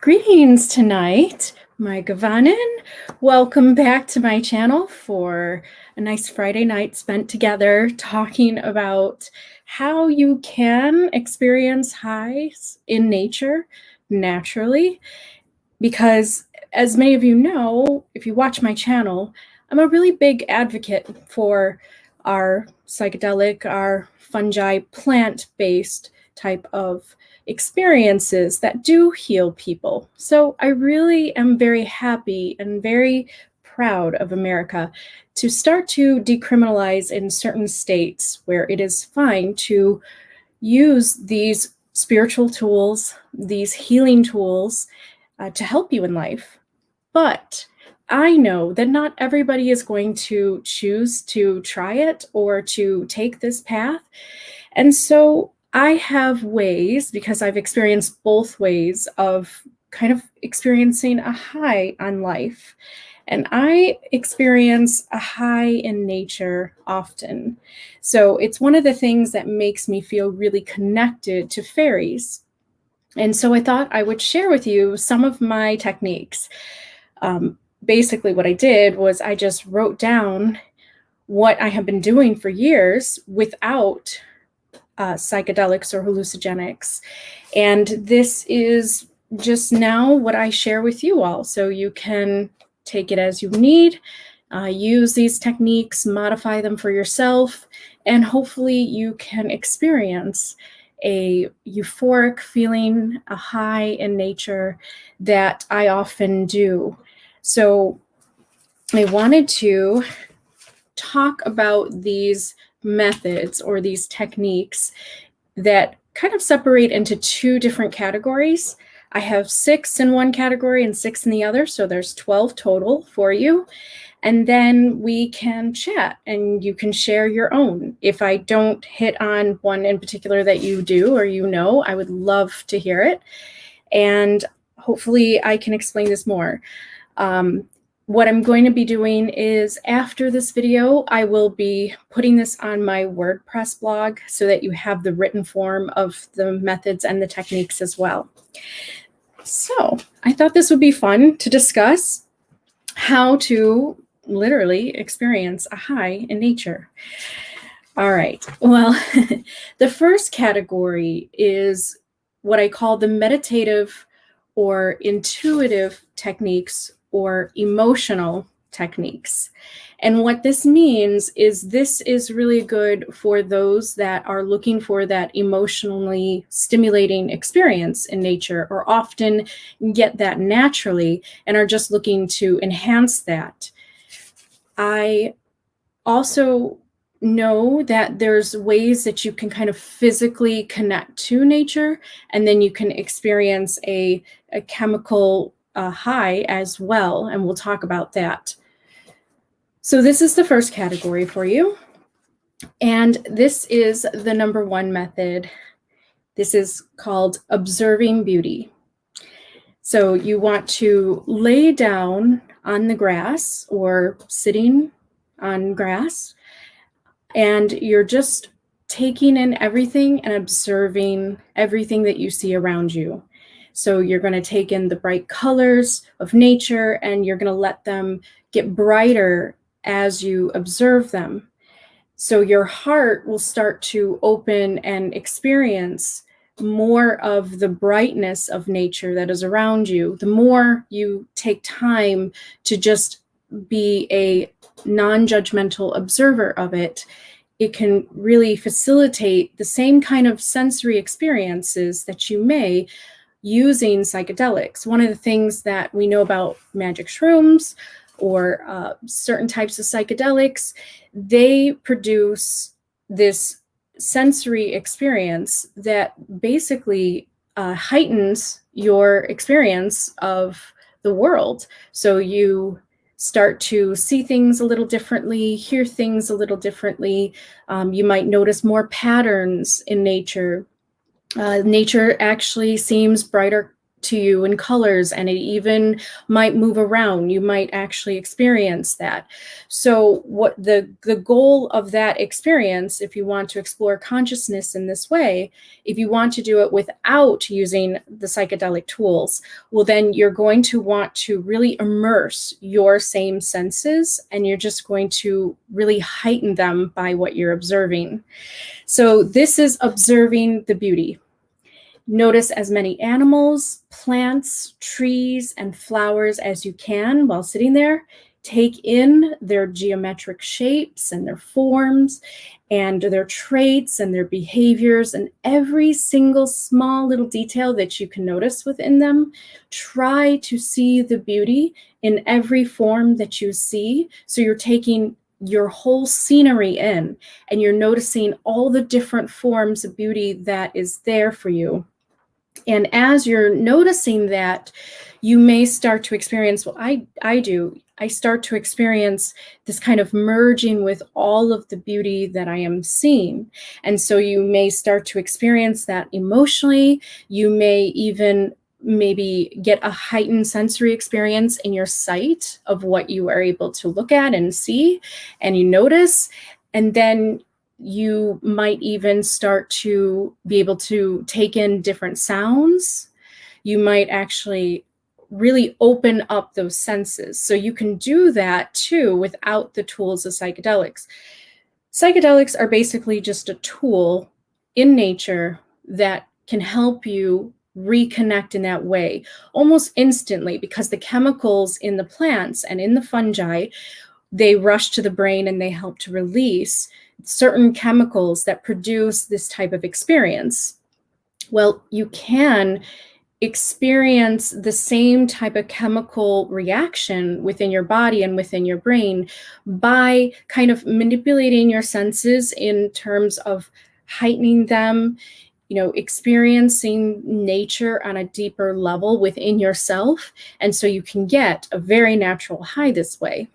Greetings tonight, my Gavanin. Welcome back to my channel for a nice Friday night spent together talking about how you can experience highs in nature naturally. Because as many of you know, if you watch my channel, I'm a really big advocate for our psychedelic, our fungi, plant-based type of experiences that do heal people. So I really am very happy and very proud of America to start to decriminalize in certain states where it is fine to use these spiritual tools, these healing tools to help you in life. But I know that not everybody is going to choose to try it or to take this path. And so I have ways, because I've experienced both ways of kind of experiencing a high on life. And I experience a high in nature often. So it's one of the things that makes me feel really connected to fairies. And so I thought I would share with you some of my techniques. Basically what I did was I just wrote down what I have been doing for years without psychedelics or hallucinogenics. And this is just now what I share with you all. So you can take it as you need, use these techniques, modify them for yourself, and hopefully you can experience a euphoric feeling, a high in nature that I often do. So I wanted to talk about these methods or these techniques that kind of separate into two different categories. I have 6 in one category and 6 in the other, so there's 12 total for you. And then we can chat and you can share your own. If I don't hit on one in particular that you do or you know, I would love to hear it. And hopefully I can explain this more. What I'm going to be doing is after this video, I will be putting this on my WordPress blog so that you have the written form of the methods and the techniques as well. So I thought this would be fun to discuss how to literally experience a high in nature. All right, well, the first category is what I call the meditative or intuitive techniques or emotional techniques. And what this means is this is really good for those that are looking for that emotionally stimulating experience in nature, or often get that naturally and are just looking to enhance that. I also know that there's ways that you can kind of physically connect to nature, and then you can experience a chemical high as well, and we'll talk about that. So this is the first category for you, and this is the number 1 method. This is called observing beauty. So you want to lay down on the grass or sitting on grass, and you're just taking in everything and observing everything that you see around you. So you're going to take in the bright colors of nature, and you're going to let them get brighter as you observe them. So your heart will start to open and experience more of the brightness of nature that is around you. The more you take time to just be a non-judgmental observer of it, it can really facilitate the same kind of sensory experiences that you may using psychedelics. One of the things that we know about magic shrooms or certain types of psychedelics, they produce this sensory experience that basically heightens your experience of the world. So you start to see things a little differently, hear things a little differently. You might notice more patterns in nature. Nature actually seems brighter to you in colors, and it even might move around. You might actually experience that. So what the goal of that experience, if you want to explore consciousness in this way, if you want to do it without using the psychedelic tools, well, then you're going to want to really immerse your same senses, and you're just going to really heighten them by what you're observing. So this is observing the beauty. Notice as many animals, plants, trees, and flowers as you can while sitting there. Take in their geometric shapes and their forms and their traits and their behaviors, and every single small little detail that you can notice within them. Try to see the beauty in every form that you see. So you're taking your whole scenery in, and you're noticing all the different forms of beauty that is there for you. And as you're noticing that, you may start to experience, well, I do, I start to experience this kind of merging with all of the beauty that I am seeing. And so you may start to experience that emotionally. You may even maybe get a heightened sensory experience in your sight of what you are able to look at and see, and you notice. And then you might even start to be able to take in different sounds. You might actually really open up those senses. So you can do that too without the tools of psychedelics. Psychedelics are basically just a tool in nature that can help you reconnect in that way almost instantly, because the chemicals in the plants and in the fungi, they rush to the brain and they help to release certain chemicals that produce this type of experience. Well, you can experience the same type of chemical reaction within your body and within your brain by kind of manipulating your senses in terms of heightening them, experiencing nature on a deeper level within yourself. And so you can get a very natural high this way.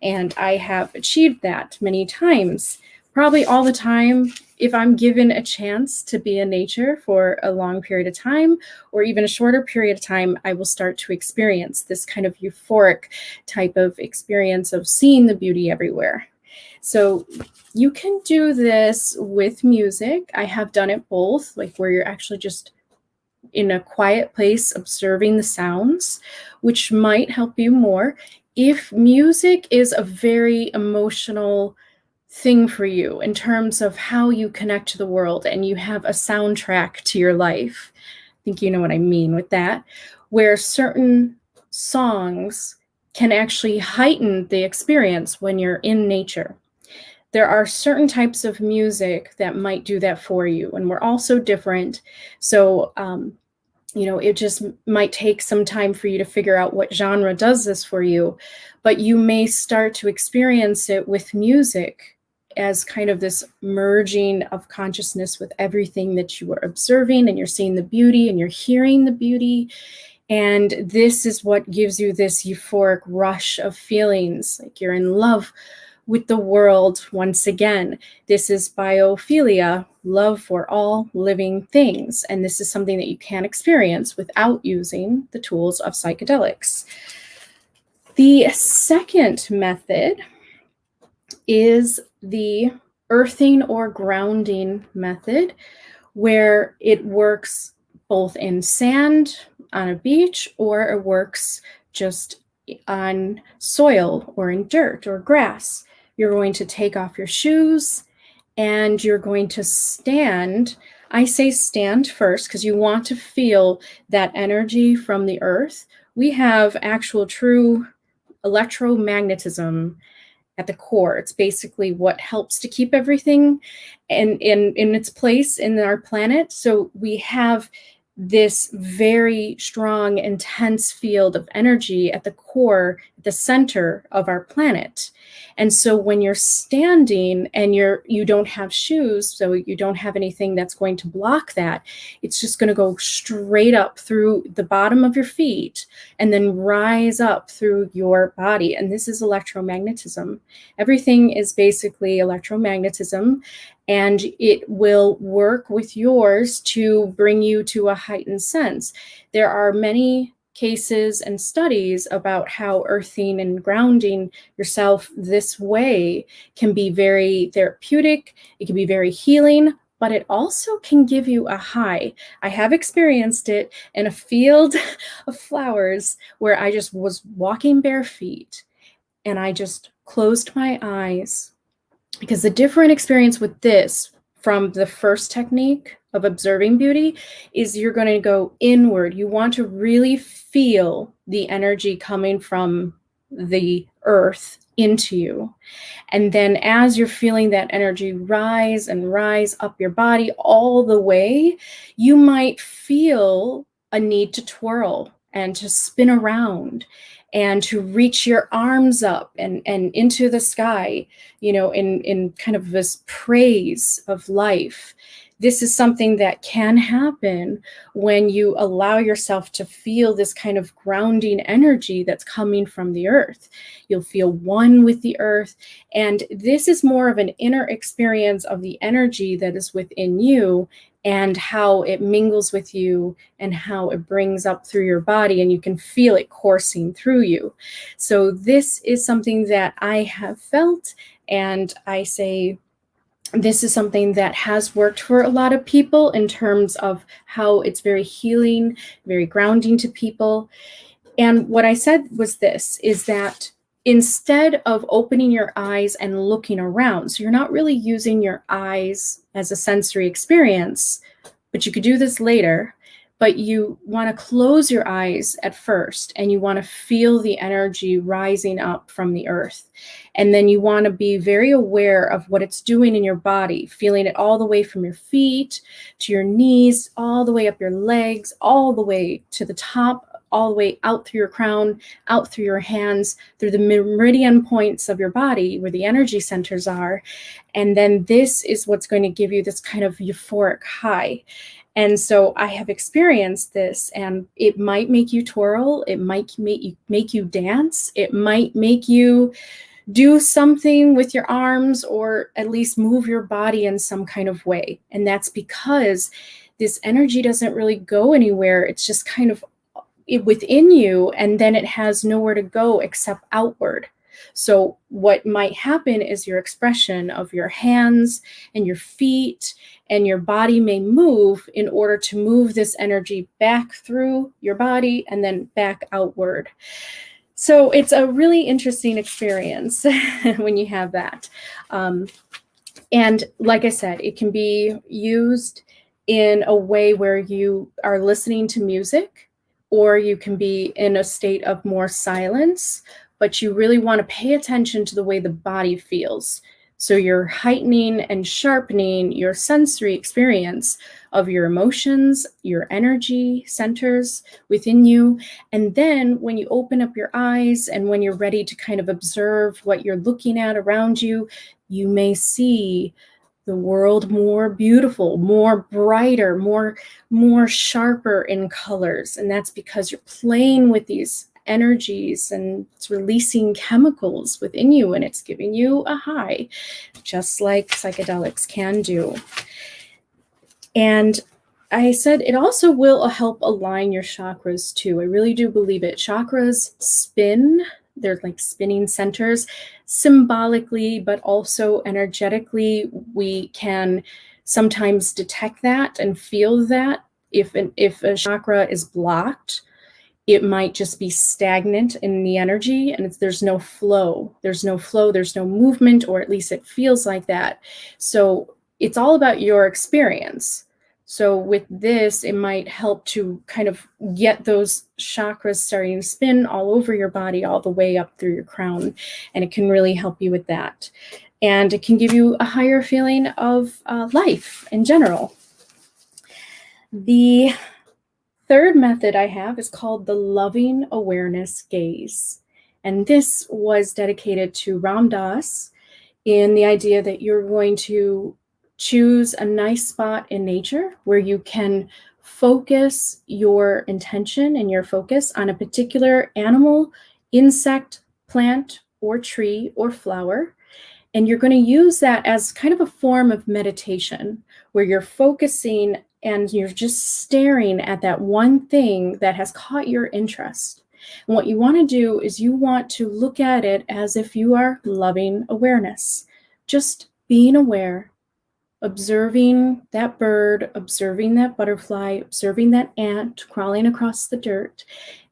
And I have achieved that many times, probably all the time. If I'm given a chance to be in nature for a long period of time, or even a shorter period of time, I will start to experience this kind of euphoric type of experience of seeing the beauty everywhere. So you can do this with music. I have done it both, like where you're actually just in a quiet place observing the sounds, which might help you more. If music is a very emotional thing for you in terms of how you connect to the world, and you have a soundtrack to your life, I think you know what I mean with that, where certain songs can actually heighten the experience when you're in nature. There are certain types of music that might do that for you, and we're also different. So it just might take some time for you to figure out what genre does this for you, but you may start to experience it with music as kind of this merging of consciousness with everything that you are observing, and you're seeing the beauty and you're hearing the beauty. And this is what gives you this euphoric rush of feelings, like you're in love with the world once again. This is biophilia, love for all living things. And this is something that you can experience without using the tools of psychedelics. The second method is the earthing or grounding method, where it works both in sand on a beach, or it works just on soil or in dirt or grass. You're going to take off your shoes and you're going to stand. I say stand first because you want to feel that energy from the earth. We have actual true electromagnetism at the core. It's basically what helps to keep everything in its place in our planet. So we have this very strong, intense field of energy at the core the center of our planet. And so when you're standing and you don't have shoes, so you don't have anything that's going to block that, it's just going to go straight up through the bottom of your feet and then rise up through your body. And this is electromagnetism. Everything is basically electromagnetism, and it will work with yours to bring you to a heightened sense. There are many cases and studies about how earthing and grounding yourself this way can be very therapeutic. It can be very healing, but it also can give you a high. I have experienced it in a field of flowers where I just was walking bare feet and I just closed my eyes, because the different experience with this from the first technique of observing beauty is you're going to go inward. You want to really feel the energy coming from the earth into you. And then as you're feeling that energy rise and rise up your body all the way, you might feel a need to twirl and to spin around and to reach your arms up and into the sky, in kind of this praise of life. This is something that can happen when you allow yourself to feel this kind of grounding energy that's coming from the earth. You'll feel one with the earth. And this is more of an inner experience of the energy that is within you and how it mingles with you and how it brings up through your body, and you can feel it coursing through you. So this is something that I have felt, and I say this is something that has worked for a lot of people in terms of how it's very healing, very grounding to people. And what I said was this, is that instead of opening your eyes and looking around, so you're not really using your eyes as a sensory experience, but you could do this later, but you want to close your eyes at first and you want to feel the energy rising up from the earth. And then you want to be very aware of what it's doing in your body, feeling it all the way from your feet to your knees, all the way up your legs, all the way to the top, all the way out through your crown, out through your hands, through the meridian points of your body where the energy centers are. And then this is what's going to give you this kind of euphoric high. And so I have experienced this, and it might make you twirl, it might make you dance, it might make you do something with your arms, or at least move your body in some kind of way. And that's because this energy doesn't really go anywhere. It's just kind of within you, and then it has nowhere to go except outward. So what might happen is your expression of your hands and your feet and your body may move in order to move this energy back through your body and then back outward. So it's a really interesting experience when you have that. And like I said, it can be used in a way where you are listening to music, or you can be in a state of more silence, but you really want to pay attention to the way the body feels. So you're heightening and sharpening your sensory experience of your emotions, your energy centers within you. And then when you open up your eyes and when you're ready to kind of observe what you're looking at around you, you may see the world more beautiful, more brighter, more sharper in colors. And that's because you're playing with these energies and it's releasing chemicals within you, and it's giving you a high, just like psychedelics can do. And I said it also will help align your chakras too. I really do believe it. Chakras spin. They're like spinning centers symbolically, but also energetically. We can sometimes detect that and feel that. If a chakra is blocked, it might just be stagnant in the energy, and there's no flow. There's no flow, there's no movement, or at least it feels like that. So it's all about your experience. So with this, it might help to kind of get those chakras starting to spin all over your body, all the way up through your crown. And it can really help you with that. And it can give you a higher feeling of life in general. The third method I have is called the loving awareness gaze. And this was dedicated to Ram Dass, in the idea that you're going to choose a nice spot in nature where you can focus your intention and your focus on a particular animal, insect, plant, or tree or flower. And you're going to use that as kind of a form of meditation where you're focusing and you're just staring at that one thing that has caught your interest. And what you want to do is you want to look at it as if you are loving awareness, just being aware, observing that bird, observing that butterfly, observing that ant crawling across the dirt.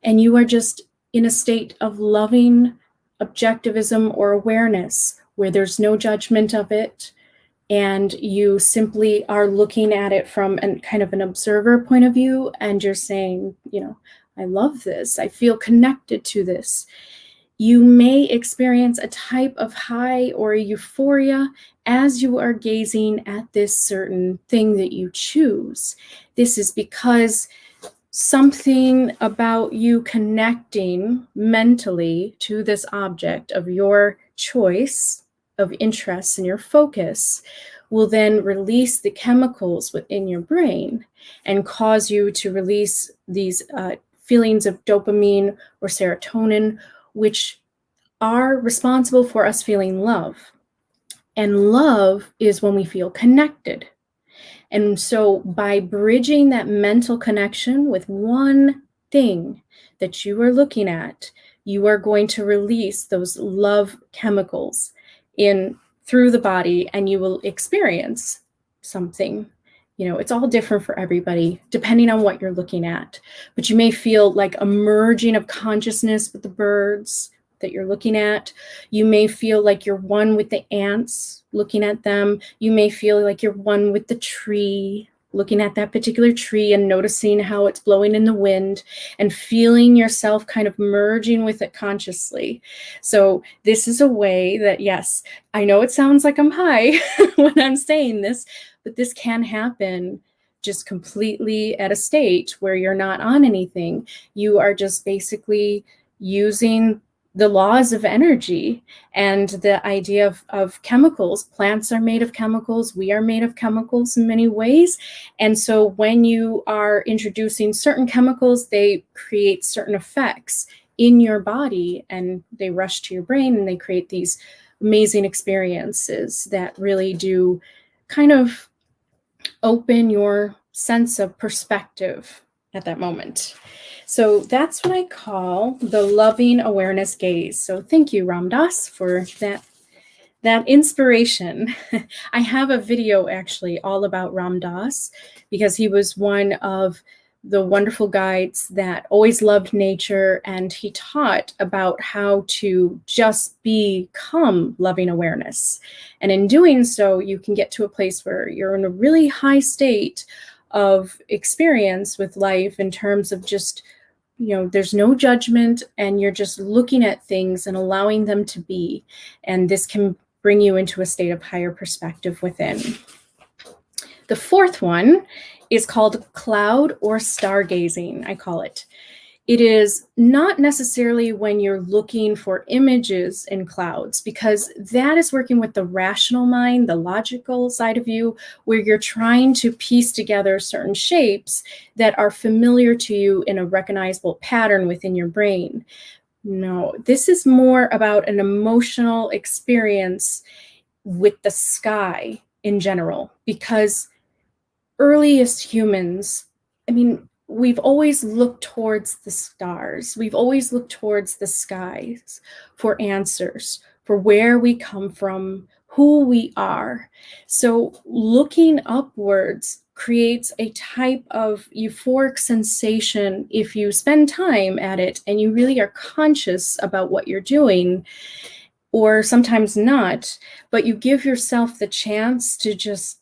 And you are just in a state of loving objectivism or awareness where there's no judgment of it. And you simply are looking at it from kind of an observer point of view. And you're saying, I love this. I feel connected to this. You may experience a type of high or euphoria as you are gazing at this certain thing that you choose. This is because something about you connecting mentally to this object of your choice, of interest and your focus, will then release the chemicals within your brain and cause you to release these feelings of dopamine or serotonin, which are responsible for us feeling love. And love is when we feel connected. And so by bridging that mental connection with one thing that you are looking at, you are going to release those love chemicals through the body, and you will experience something. It's all different for everybody, depending on what you're looking at. But you may feel like a merging of consciousness with the birds that you're looking at. You may feel like you're one with the ants, looking at them. You may feel like you're one with the tree, looking at that particular tree and noticing how it's blowing in the wind and feeling yourself kind of merging with it consciously. So this is a way that, yes, I know it sounds like I'm high when I'm saying this, but this can happen just completely at a state where you're not on anything. You are just basically using the laws of energy and the idea of chemicals. Plants are made of chemicals. We are made of chemicals in many ways. And so when you are introducing certain chemicals, they create certain effects in your body and they rush to your brain and they create these amazing experiences that really do kind of open your sense of perspective at that moment. So that's what I call the loving awareness gaze. So thank you, Ram Dass, for that inspiration. I have a video actually all about Ram Dass because he was one of the wonderful guides that always loved nature, and he taught about how to just become loving awareness. And in doing so, you can get to a place where you're in a really high state of experience with life in terms of just, there's no judgment and you're just looking at things and allowing them to be. And this can bring you into a state of higher perspective within. The fourth one is called cloud or stargazing, I call it. It is not necessarily when you're looking for images in clouds, because that is working with the rational mind, the logical side of you, where you're trying to piece together certain shapes that are familiar to you in a recognizable pattern within your brain. No, this is more about an emotional experience with the sky in general, because earliest humans, we've always looked towards the stars. We've always looked towards the skies for answers, for where we come from, who we are. So looking upwards creates a type of euphoric sensation if you spend time at it and you really are conscious about what you're doing, or sometimes not, but you give yourself the chance to just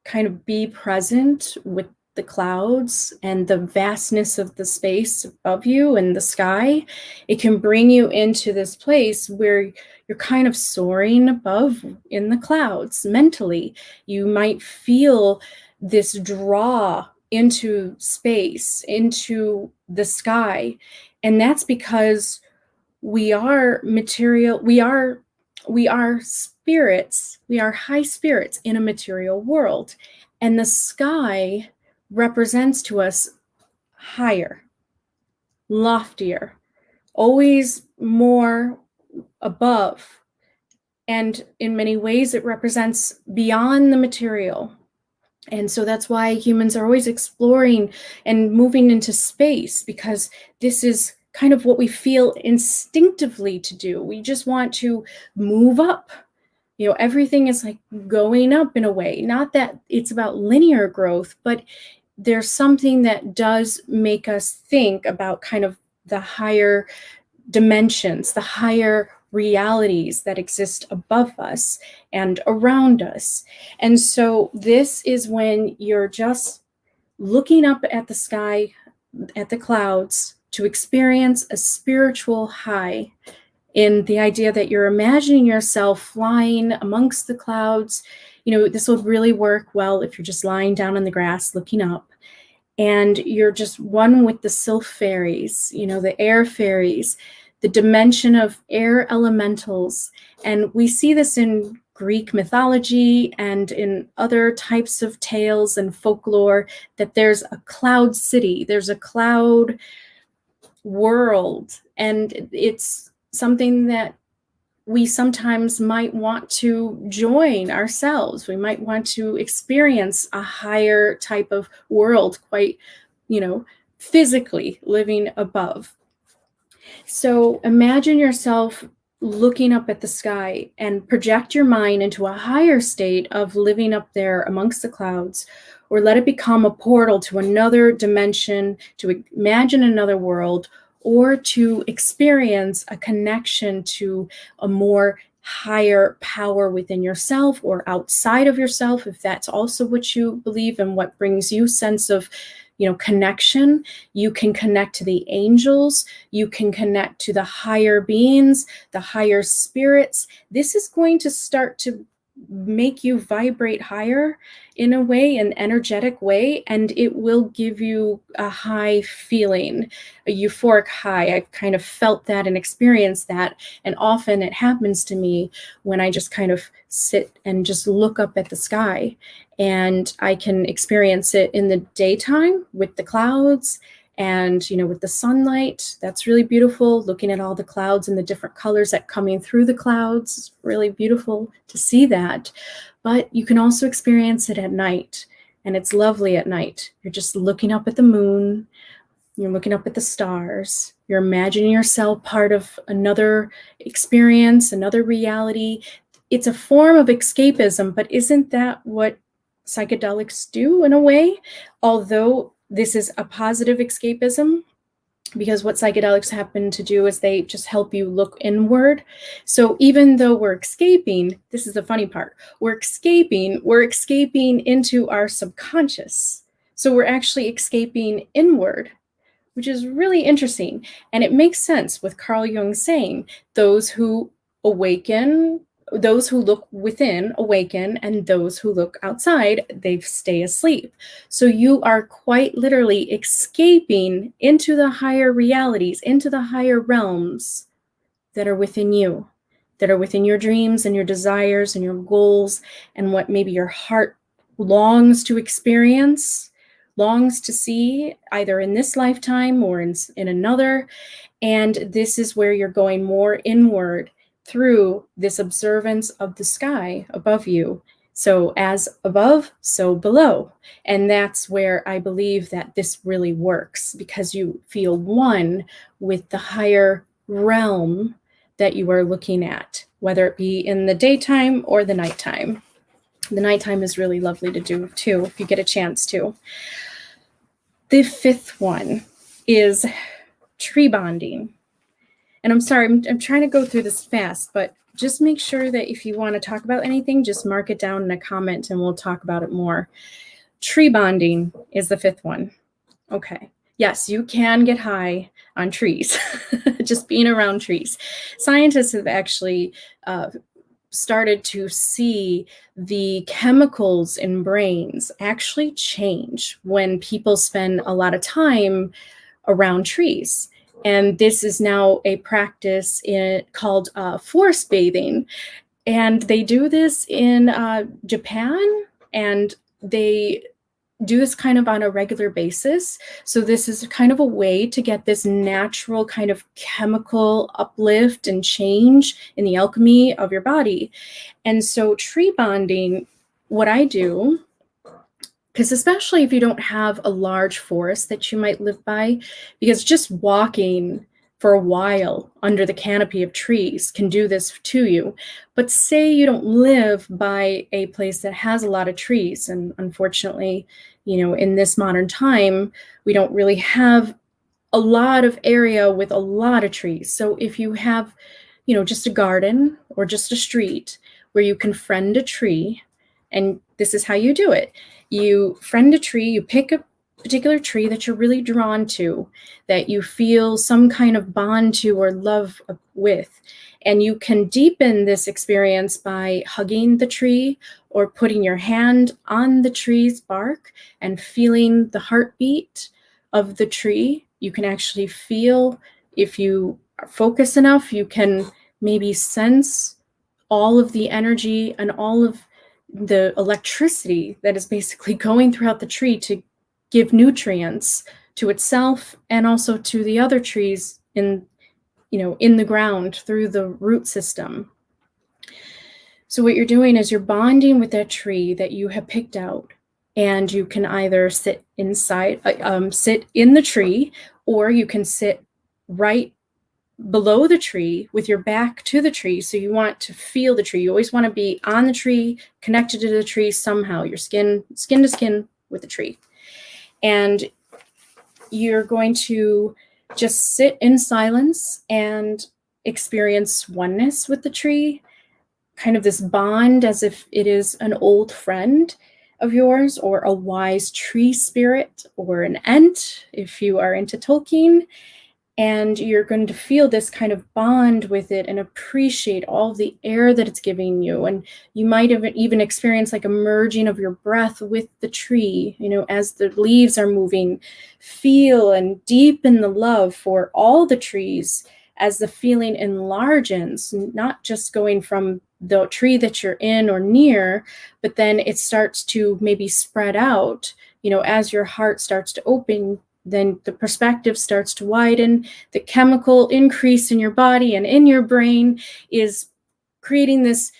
kind of be present with the clouds and the vastness of the space above you and the sky. It can bring you into this place where you're kind of soaring above in the clouds mentally. You might feel this draw into space, into the sky. And that's because we are material, we are spirits, we are high spirits in a material world. And the sky represents to us higher, loftier, always more above. And in many ways, it represents beyond the material. And so that's why humans are always exploring and moving into space, because this is kind of what we feel instinctively to do. We just want to move up. Everything is like going up in a way. Not that it's about linear growth, but there's something that does make us think about kind of the higher dimensions, the higher realities that exist above us and around us. And so this is when you're just looking up at the sky, at the clouds, to experience a spiritual high, in the idea that you're imagining yourself flying amongst the clouds. This would really work well if you're just lying down on the grass looking up, and you're just one with the sylph fairies, the air fairies, the dimension of air elementals. And we see this in Greek mythology and in other types of tales and folklore, that there's a cloud city, there's a cloud world. And it's something that we sometimes might want to join ourselves. We might want to experience a higher type of world, quite, physically living above. So imagine yourself looking up at the sky and project your mind into a higher state of living up there amongst the clouds, or let it become a portal to another dimension, to imagine another world, or to experience a connection to a more higher power within yourself or outside of yourself, if that's also what you believe and what brings you sense of connection. You can connect to the angels, you can connect to the higher beings, the higher spirits. This is going to start to make you vibrate higher in a way, an energetic way, and it will give you a high feeling, a euphoric high. I've kind of felt that and experienced that, and often it happens to me when I just kind of sit and just look up at the sky, and I can experience it in the daytime with the clouds and with the sunlight. That's really beautiful, looking at all the clouds and the different colors that coming through the clouds. It's really beautiful to see that. But you can also experience it at night, and it's lovely at night. You're just looking up at the moon, you're looking up at the stars, you're imagining yourself part of another experience, another reality. It's a form of escapism, but isn't that what psychedelics do in a way? Although this is a positive escapism, because what psychedelics happen to do is they just help you look inward. So even though we're escaping, this is the funny part, we're escaping into our subconscious. So we're actually escaping inward, which is really interesting. And it makes sense with Carl Jung saying, those who awaken, those who look within awaken, and those who look outside, they stay asleep. So you are quite literally escaping into the higher realities, into the higher realms that are within you, that are within your dreams and your desires and your goals, and what maybe your heart longs to experience, longs to see, either in this lifetime or in another. And this is where you're going more inward through this observance of the sky above you. So as above, so below. And that's where I believe that this really works, because you feel one with the higher realm that you are looking at, whether it be in the daytime or the nighttime. The nighttime is really lovely to do too, if you get a chance to. The fifth one is tree bonding. And I'm sorry, I'm trying to go through this fast, but just make sure that if you want to talk about anything, just mark it down in a comment and we'll talk about it more. Tree bonding is the fifth one. Okay. Yes, you can get high on trees, just being around trees. Scientists have actually started to see the chemicals in brains actually change when people spend a lot of time around trees. And this is now a practice called forest bathing. And they do this in Japan, and they do this kind of on a regular basis. So this is kind of a way to get this natural kind of chemical uplift and change in the alchemy of your body. And so tree bonding, what I do, because especially if you don't have a large forest that you might live by, because just walking for a while under the canopy of trees can do this to you. But say you don't live by a place that has a lot of trees, and unfortunately, in this modern time, we don't really have a lot of area with a lot of trees. So if you have, just a garden or just a street where you can friend a tree, and this is how you do it. You friend a tree, you pick a particular tree that you're really drawn to, that you feel some kind of bond to or love with. And you can deepen this experience by hugging the tree or putting your hand on the tree's bark and feeling the heartbeat of the tree. You can actually feel, if you focus enough, you can maybe sense all of the energy and all of the electricity that is basically going throughout the tree to give nutrients to itself and also to the other trees in the ground through the root system. So what you're doing is you're bonding with that tree that you have picked out, and you can either sit in the tree, or you can sit right below the tree with your back to the tree. So you want to feel the tree. You always want to be on the tree, connected to the tree somehow, your skin to skin with the tree. And you're going to just sit in silence and experience oneness with the tree, kind of this bond as if it is an old friend of yours, or a wise tree spirit, or an ent if you are into Tolkien. And you're going to feel this kind of bond with it and appreciate all the air that it's giving you. And you might have even experienced like a merging of your breath with the tree, as the leaves are moving. Feel and deepen the love for all the trees as the feeling enlarges, not just going from the tree that you're in or near, but then it starts to maybe spread out, as your heart starts to open. Then the perspective starts to widen. The chemical increase in your body and in your brain is creating this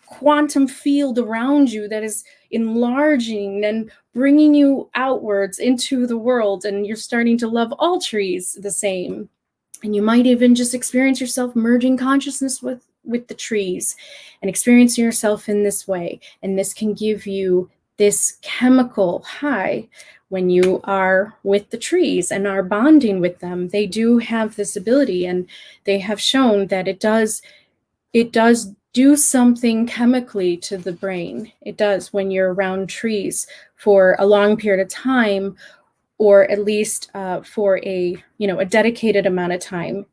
quantum field around you that is enlarging and bringing you outwards into the world. And you're starting to love all trees the same. And you might even just experience yourself merging consciousness with the trees and experiencing yourself in this way. And this can give you this chemical high when you are with the trees and are bonding with them. They do have this ability, and they have shown that it does do something chemically to the brain. It does when you're around trees for a long period of time, or at least for a dedicated amount of time.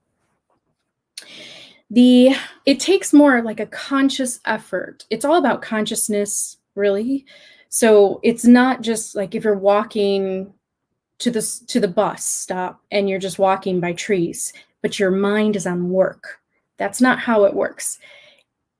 It takes more like a conscious effort. It's all about consciousness, really. So it's not just like if you're walking to the bus stop and you're just walking by trees, but your mind is on work. That's not how it works.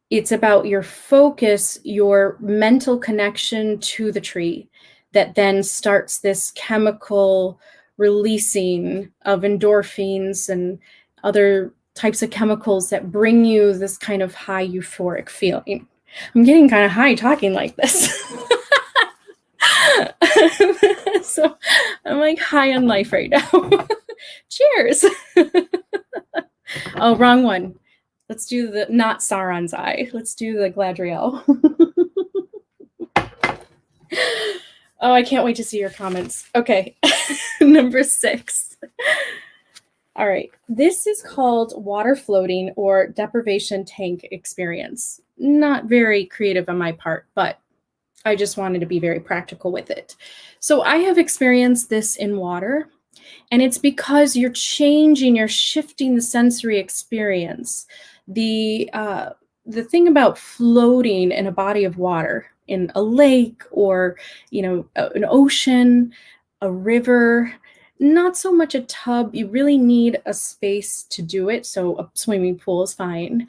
It's about your focus, your mental connection to the tree, that then starts this chemical releasing of endorphins and other types of chemicals that bring you this kind of high euphoric feeling. I'm getting kind of high talking like this. So I'm like high on life right now. Cheers. Oh, wrong one. Let's do the not Sauron's eye. Let's do the Gladriel. Oh, I can't wait to see your comments. Okay. Number 6. All right. This is called water floating or deprivation tank experience. Not very creative on my part, but I just wanted to be very practical with it. So I have experienced this in water, and it's because you're shifting the sensory experience. The thing about floating in a body of water, in a lake or an ocean, a river, not so much a tub. You really need a space to do it. So a swimming pool is fine.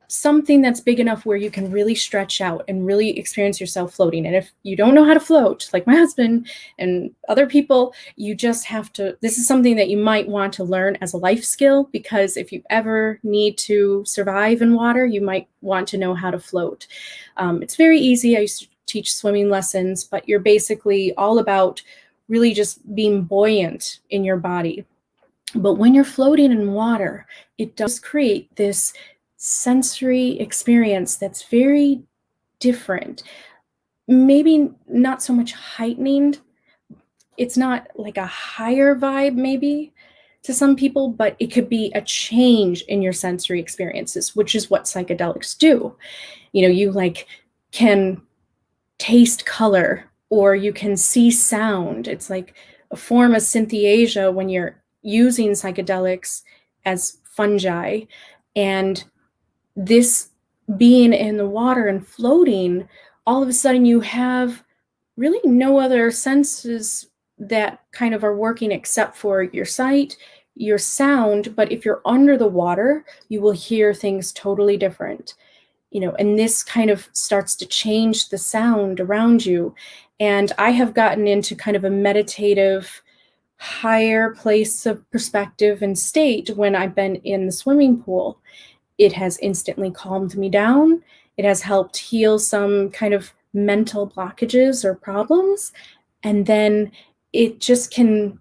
Something that's big enough where you can really stretch out and really experience yourself floating. And if you don't know how to float, like my husband and other people, you just have to, this is something that you might want to learn as a life skill, because if you ever need to survive in water, you might want to know how to float. It's very easy. I used to teach swimming lessons, but you're basically all about really just being buoyant in your body. But when you're floating in water, it does create this sensory experience that's very different. Maybe not so much heightened. It's not like a higher vibe maybe to some people, but it could be a change in your sensory experiences, which is what psychedelics do. You like can taste color, or you can see sound. It's like a form of synthesia when you're using psychedelics as fungi. And this being in the water and floating, all of a sudden you have really no other senses that kind of are working except for your sight, your sound. But if you're under the water, you will hear things totally different. And this kind of starts to change the sound around you. And I have gotten into kind of a meditative, higher place of perspective and state when I've been in the swimming pool. It has instantly calmed me down. It has helped heal some kind of mental blockages or problems. And then it just can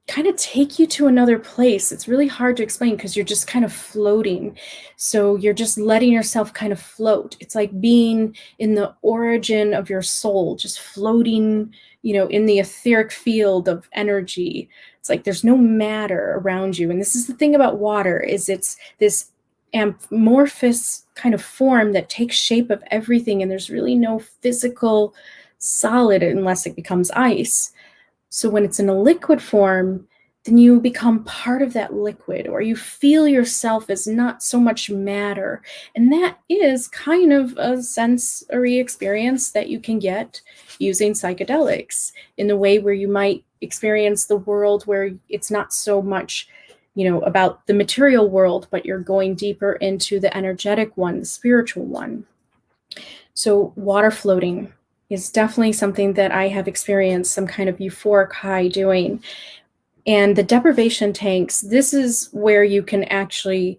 kind of take you to another place. It's really hard to explain because you're just kind of floating. So you're just letting yourself kind of float. It's like being in the origin of your soul, just floating, in the etheric field of energy. It's like there's no matter around you. And this is the thing about water, is it's this amorphous kind of form that takes shape of everything. And there's really no physical solid unless it becomes ice. So when it's in a liquid form, then you become part of that liquid, or you feel yourself as not so much matter. And that is kind of a sensory experience that you can get using psychedelics, in the way where you might experience the world where it's not so much, about the material world, but you're going deeper into the energetic one, the spiritual one. So water floating is definitely something that I have experienced some kind of euphoric high doing. And the deprivation tanks, this is where you can actually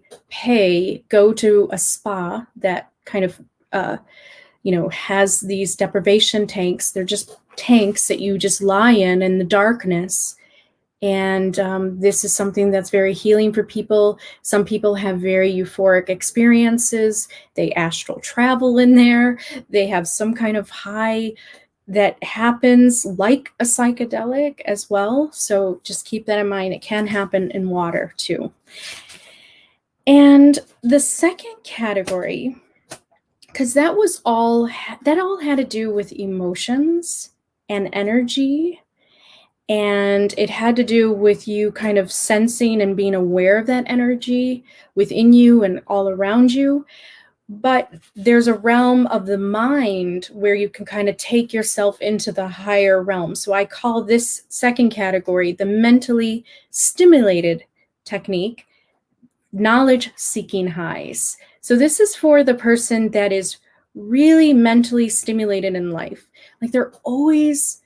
go to a spa that kind of, has these deprivation tanks. They're just tanks that you just lie in the darkness. And this is something that's very healing for people. Some people have very euphoric experiences. They astral travel in there. They have some kind of high that happens like a psychedelic as well. So just keep that in mind. It can happen in water too. And the second category, because that all had to do with emotions and energy. And it had to do with you kind of sensing and being aware of that energy within you and all around you. But there's a realm of the mind where you can kind of take yourself into the higher realm. So I call this second category the mentally stimulated technique, knowledge-seeking highs. So this is for the person that is really mentally stimulated in life. Like they're always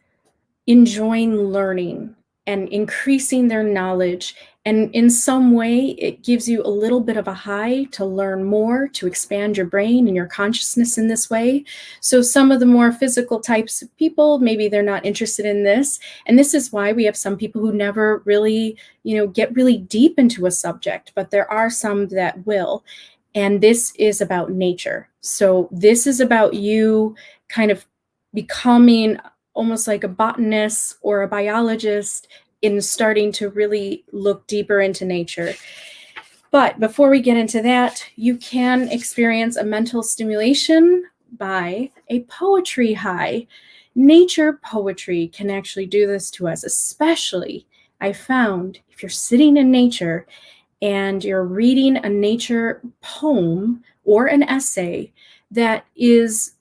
enjoying learning and increasing their knowledge. And in some way, it gives you a little bit of a high to learn more, to expand your brain and your consciousness in this way. So some of the more physical types of people, maybe they're not interested in this. And this is why we have some people who never really, get really deep into a subject, but there are some that will. And this is about nature. So this is about you kind of becoming almost like a botanist or a biologist in starting to really look deeper into nature. But before we get into that, you can experience a mental stimulation by a poetry high. Nature poetry can actually do this to us, especially I found if you're sitting in nature and you're reading a nature poem or an essay that is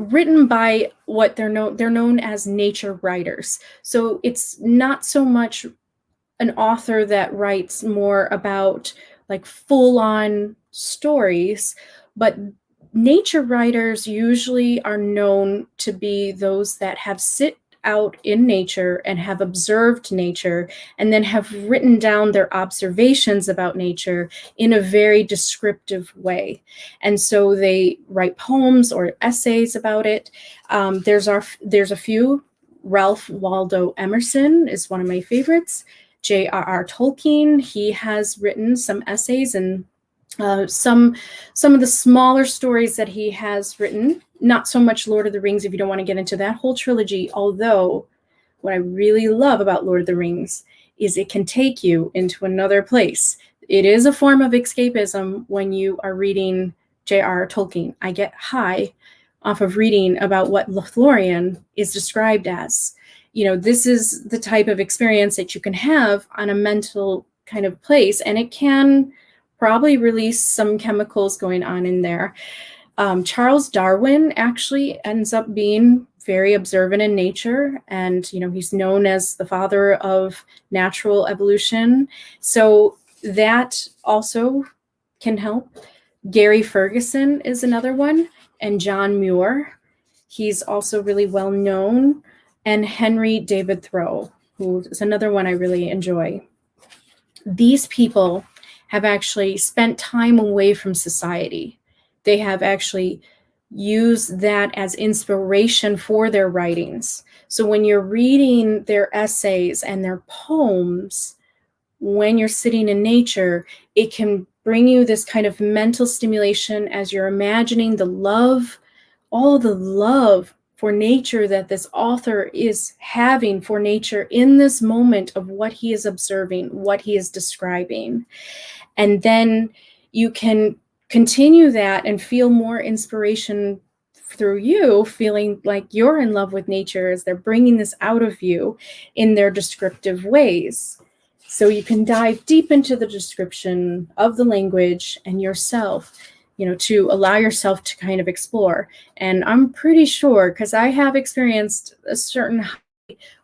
written by what they're known as nature writers. So it's not so much an author that writes more about like full-on stories, but nature writers usually are known to be those that have sit out in nature and have observed nature and then have written down their observations about nature in a very descriptive way. And so they write poems or essays about it. There's a few. Ralph Waldo Emerson is one of my favorites. J.R.R. Tolkien, he has written some essays and some of the smaller stories that he has written, not so much Lord of the Rings if you don't want to get into that whole trilogy, although what I really love about Lord of the Rings is it can take you into another place. It is a form of escapism when you are reading J.R.R. Tolkien. I get high off of reading about what Lothlorien is described as. You know, this is the type of experience that you can have on a mental kind of place, and it can probably release some chemicals going on in there. Charles Darwin actually ends up being very observant in nature, and you know, he's known as the father of natural evolution. So that also can help. Gary Ferguson is another one, and John Muir. He's also really well known. And Henry David Thoreau, who is another one I really enjoy. These people have actually spent time away from society. They have actually used that as inspiration for their writings. So when you're reading their essays and their poems, when you're sitting in nature, it can bring you this kind of mental stimulation as you're imagining the love, all the love for nature that this author is having for nature in this moment of what he is observing, what he is describing. And then you can continue that and feel more inspiration through you, feeling like you're in love with nature as they're bringing this out of you in their descriptive ways. So you can dive deep into the description of the language and yourself, you know, to allow yourself to kind of explore. And I'm pretty sure, because I have experienced a certain high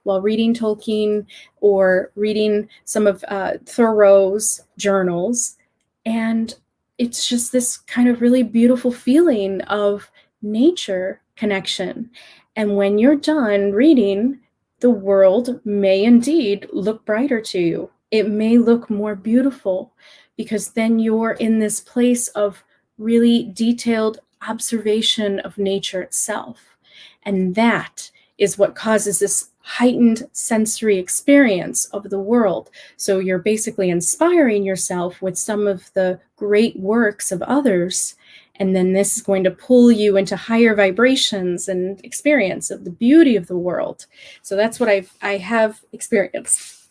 while reading Tolkien or reading some of Thoreau's journals, and it's just this kind of really beautiful feeling of nature connection. And when you're done reading, the world may indeed look brighter to you. It may look more beautiful because then you're in this place of really detailed observation of nature itself. And that is what causes this heightened sensory experience of the world. So you're basically inspiring yourself with some of the great works of others. And then this is going to pull you into higher vibrations and experience of the beauty of the world. So that's what I have experienced.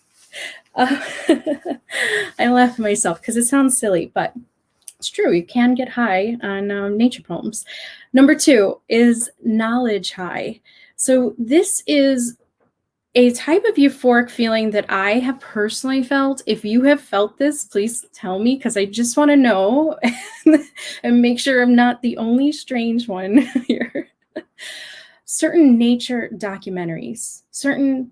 I laugh at myself because it sounds silly, but it's true. You can get high on nature poems. Number 2 is knowledge high. So this is a type of euphoric feeling that I have personally felt. If you have felt this, please tell me, because I just want to know and make sure I'm not the only strange one here. Certain nature documentaries, certain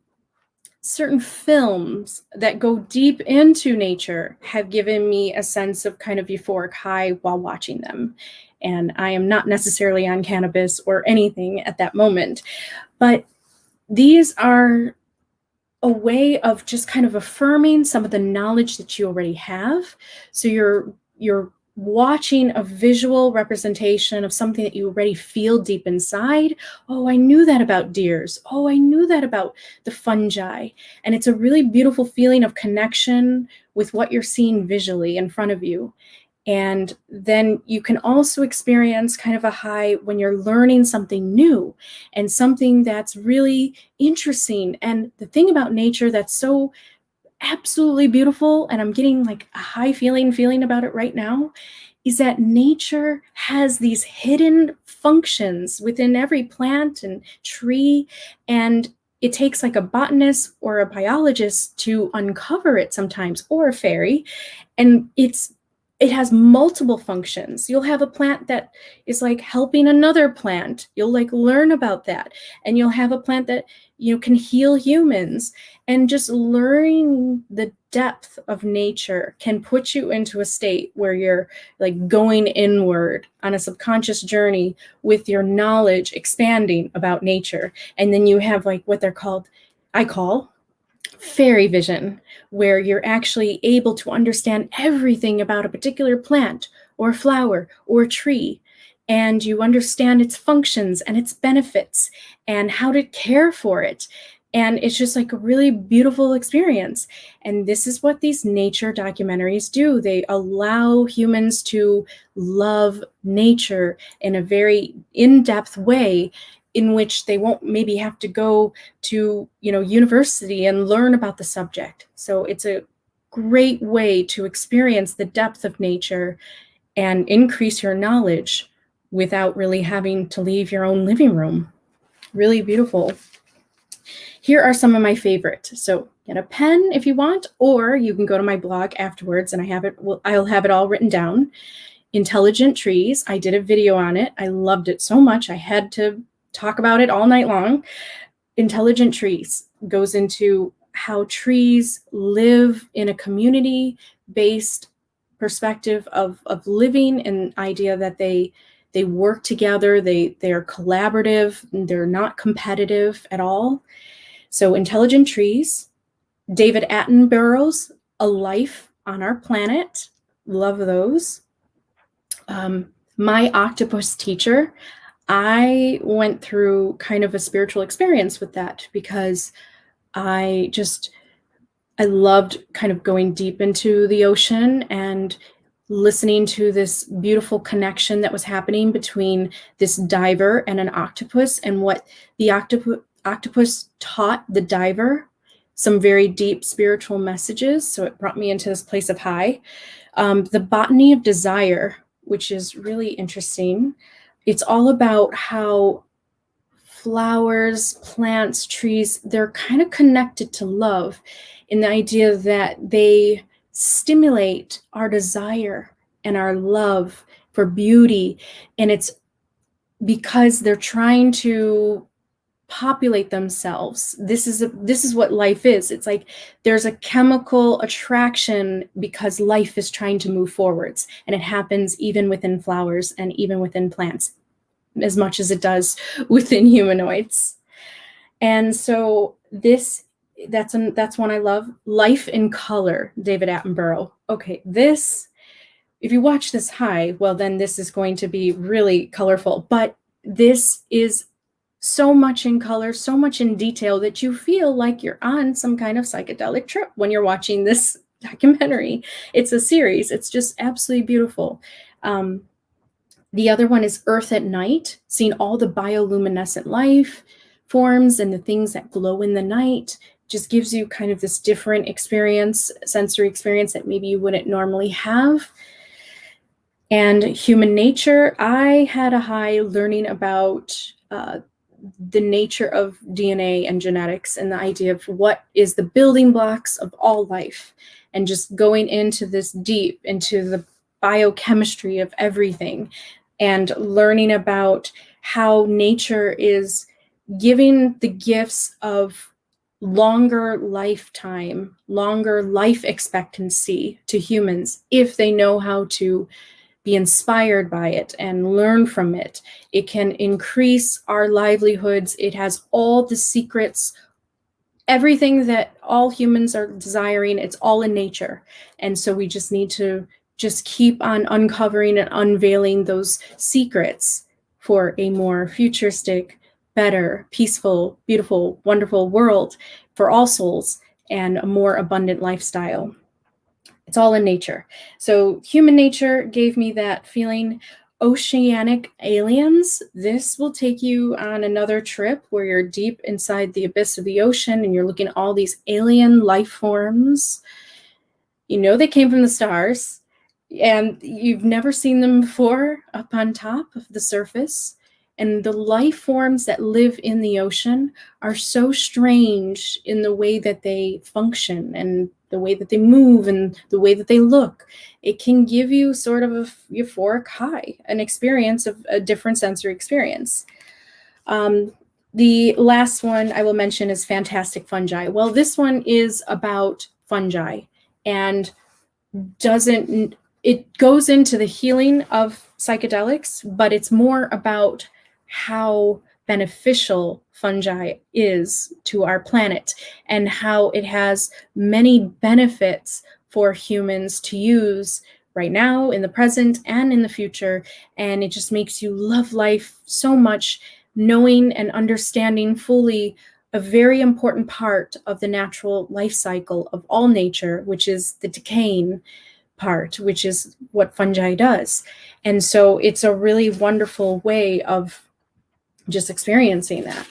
films that go deep into nature have given me a sense of kind of euphoric high while watching them. And I am not necessarily on cannabis or anything at that moment, but these are a way of just kind of affirming some of the knowledge that you already have. So you're watching a visual representation of something that you already feel deep inside. Oh, I knew that about deers. Oh, I knew that about the fungi. And it's a really beautiful feeling of connection with what you're seeing visually in front of you. And then you can also experience kind of a high when you're learning something new and something that's really interesting. And the thing about nature that's so absolutely beautiful, and I'm getting like a high feeling about it right now, is that nature has these hidden functions within every plant and tree, and it takes like a botanist or a biologist to uncover it sometimes, or a fairy, and it's it has multiple functions. You'll have a plant that is like helping another plant. You'll like learn about that. And you'll have a plant that, can heal humans. And just learning the depth of nature can put you into a state where you're like going inward on a subconscious journey with your knowledge expanding about nature. And then you have like what I call fairy vision, where you're actually able to understand everything about a particular plant or flower or tree, and you understand its functions and its benefits and how to care for it. And it's just like a really beautiful experience. And this is what these nature documentaries do. They allow humans to love nature in a very in-depth way, in which they won't maybe have to go to, university and learn about the subject. So it's a great way to experience the depth of nature and increase your knowledge without really having to leave your own living room. Really beautiful. Here are some of my favorites. So get a pen if you want, or you can go to my blog afterwards and I'll have it all written down. Intelligent trees. I did a video on it. I loved it so much. I had to talk about it all night long. Intelligent trees goes into how trees live in a community-based perspective of living, and idea that they work together, they are collaborative, they're not competitive at all. So intelligent trees. David Attenborough's A Life on Our Planet. Love those. My Octopus Teacher. I went through kind of a spiritual experience with that, because I loved kind of going deep into the ocean and listening to this beautiful connection that was happening between this diver and an octopus, and what the octopus taught the diver some very deep spiritual messages. So it brought me into this place of high. The Botany of Desire, which is really interesting. It's all about how flowers, plants, trees, they're kind of connected to love, in the idea that they stimulate our desire and our love for beauty. And it's because they're trying to populate themselves. This is what life is. It's like there's a chemical attraction because life is trying to move forwards, and it happens even within flowers and even within plants, as much as it does within humanoids. And so that's one I love. Life in Color, David Attenborough. Okay, if you watch this high, well, then this is going to be really colorful, but this is so much in color, so much in detail, that you feel like you're on some kind of psychedelic trip when you're watching this documentary. It's a series. It's just absolutely beautiful. The other one is Earth at Night, seeing all the bioluminescent life forms and the things that glow in the night. Just gives you kind of this different experience, sensory experience, that maybe you wouldn't normally have. And Human Nature, I had a high learning about the nature of DNA and genetics, and the idea of what is the building blocks of all life, and just going into this deep into the biochemistry of everything, and learning about how nature is giving the gifts of longer lifetime, longer life expectancy to humans, if they know how to be inspired by it and learn from it. It can increase our livelihoods. It has all the secrets, everything that all humans are desiring. It's all in nature. And so we just need to just keep on uncovering and unveiling those secrets for a more futuristic, better, peaceful, beautiful, wonderful world for all souls, and a more abundant lifestyle. It's all in nature. So Human Nature gave me that feeling. Oceanic Aliens, this will take you on another trip where you're deep inside the abyss of the ocean and you're looking at all these alien life forms. They came from the stars, and you've never seen them before up on top of the surface. And the life forms that live in the ocean are so strange in the way that they function and the way that they move and the way that they look. It can give you sort of a euphoric high, an experience of a different sensory experience. The last one I will mention is fantastic fungi. Well, this one is about fungi and it goes into the healing of psychedelics, but it's more about how beneficial fungi is to our planet and how it has many benefits for humans to use right now, in the present, and in the future. And it just makes you love life so much, knowing and understanding fully a very important part of the natural life cycle of all nature, which is the decaying part, which is what fungi does. And so it's a really wonderful way of just experiencing that.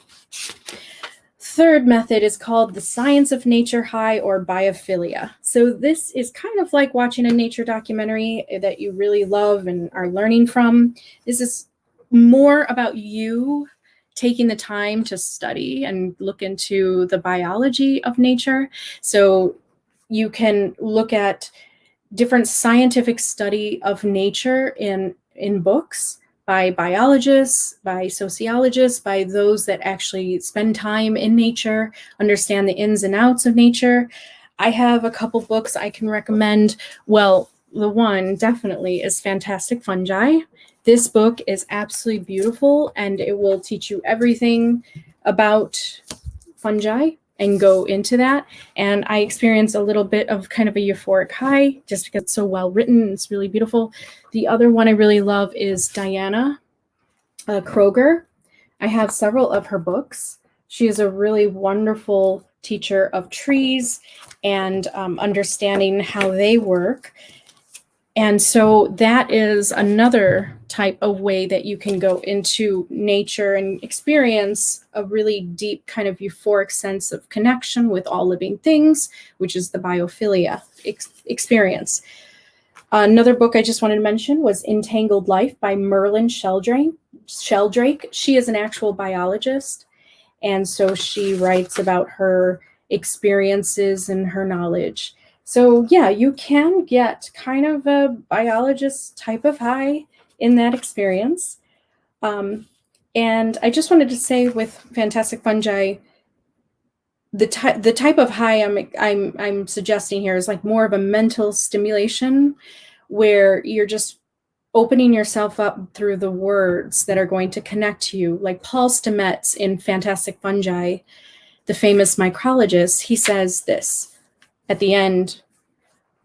Third method is called the science of nature high, or biophilia. So this is kind of like watching a nature documentary that you really love and are learning from. This is more about you taking the time to study and look into the biology of nature. So you can look at different scientific study of nature in books by biologists, by sociologists, by those that actually spend time in nature, understand the ins and outs of nature. I have a couple books I can recommend. Well, the one definitely is Fantastic Fungi. This book is absolutely beautiful, and it will teach you everything about fungi and go into that. And I experienced a little bit of kind of a euphoric high just because it's so well written. It's really beautiful. The other one I really love is Diana Kroger. I have several of her books. She is a really wonderful teacher of trees and understanding how they work. And so that is another type of way that you can go into nature and experience a really deep kind of euphoric sense of connection with all living things, which is the biophilia experience. Another book I just wanted to mention was Entangled Life by Merlin Sheldrake. She is an actual biologist, and so she writes about her experiences and her knowledge. So yeah, you can get kind of a biologist type of high in that experience. And I just wanted to say with Fantastic Fungi, the type of high I'm suggesting here is like more of a mental stimulation where you're just opening yourself up through the words that are going to connect you. Like Paul Stamets in Fantastic Fungi, the famous mycologist, he says this at the end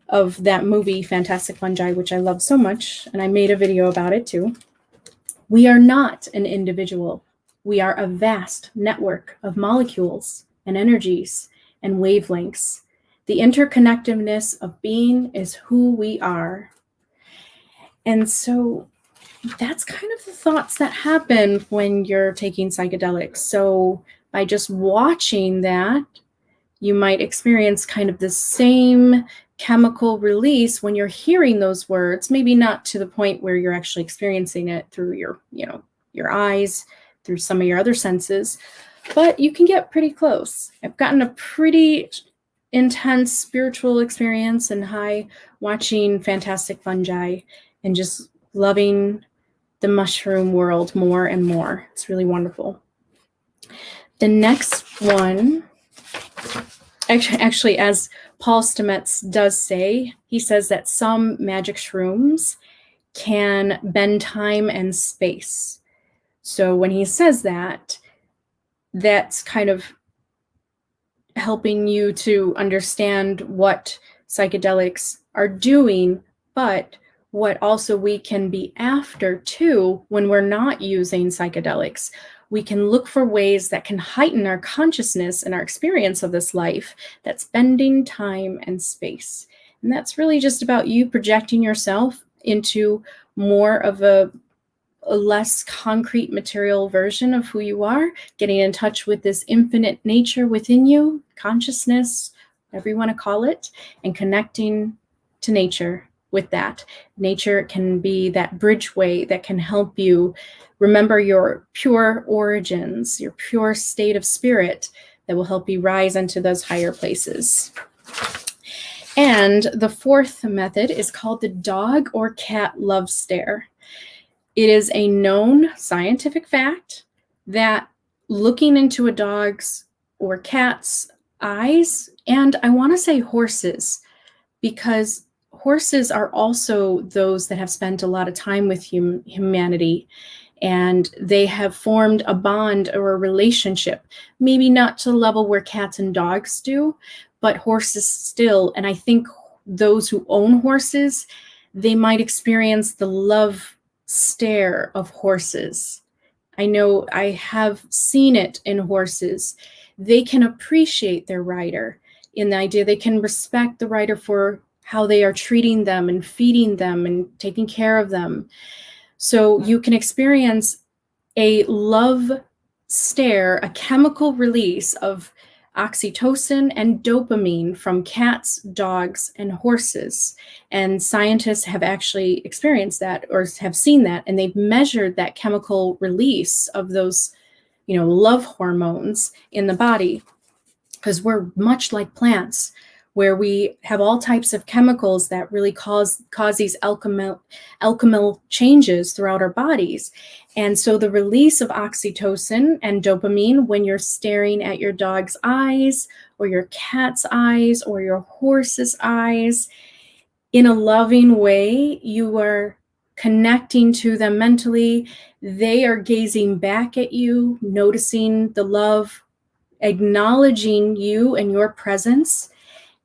of that movie, Fantastic Fungi, which I love so much, and I made a video about it too. We are not an individual. We are a vast network of molecules and energies and wavelengths. The interconnectedness of being is who we are. And so that's kind of the thoughts that happen when you're taking psychedelics. So by just watching that, you might experience kind of the same chemical release when you're hearing those words, maybe not to the point where you're actually experiencing it through your eyes, through some of your other senses, but you can get pretty close. I've gotten a pretty intense spiritual experience and high watching Fantastic Fungi and just loving the mushroom world more and more. It's really wonderful. The next one, actually, as Paul Stamets does say, he says that some magic shrooms can bend time and space. So when he says that, that's kind of helping you to understand what psychedelics are doing, but what also we can be after too when we're not using psychedelics. We can look for ways that can heighten our consciousness and our experience of this life that's bending time and space. And that's really just about you projecting yourself into more of a less concrete material version of who you are, getting in touch with this infinite nature within you, consciousness, whatever you want to call it, and connecting to nature with that. Nature can be that bridgeway that can help you remember your pure origins, your pure state of spirit that will help you rise into those higher places. And the fourth method is called the dog or cat love stare. It is a known scientific fact that looking into a dog's or cat's eyes, and I want to say horses, because horses are also those that have spent a lot of time with humanity, and they have formed a bond or a relationship, maybe not to the level where cats and dogs do, but horses still. And I think those who own horses, they might experience the love stare of horses. I know I have seen it in horses. They can appreciate their rider in the idea they can respect the rider for how they are treating them and feeding them and taking care of them. So you can experience a love stare, a chemical release of oxytocin and dopamine from cats, dogs, and horses. And scientists have actually experienced that or have seen that, and they've measured that chemical release of those, love hormones in the body, because we're much like plants, where we have all types of chemicals that really cause these alchemical changes throughout our bodies. And so the release of oxytocin and dopamine when you're staring at your dog's eyes or your cat's eyes or your horse's eyes in a loving way, you are connecting to them mentally. They are gazing back at you, noticing the love, acknowledging you and your presence.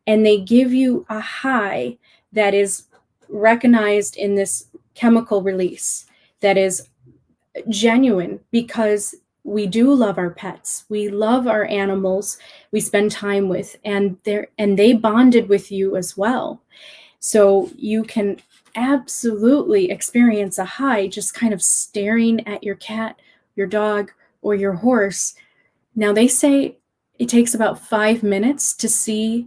And they give you a high that is recognized in this chemical release that is genuine, because we do love our pets. We love our animals we spend time with, and they bonded with you as well. So you can absolutely experience a high just kind of staring at your cat, your dog, or your horse. Now, they say it takes about 5 minutes to see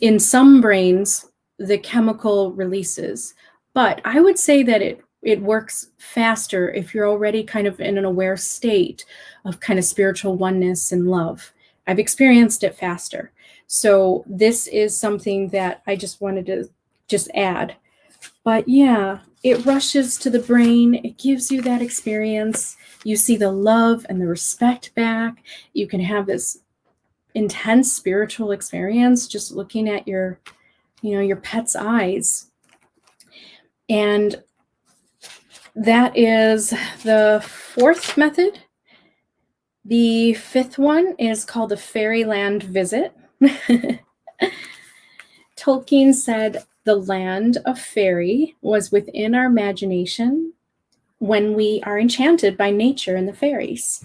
in some brains the chemical releases, but I would say that it works faster if you're already kind of in an aware state of kind of spiritual oneness and love. I've experienced it faster. So this is something that I just wanted to just add. But yeah, it rushes to the brain. It gives you that experience. You see the love and the respect back. You can have this intense spiritual experience just looking at your pet's eyes. And that is the fourth method. The fifth one is called the fairyland visit. Tolkien said the land of fairy was within our imagination when we are enchanted by nature and the fairies.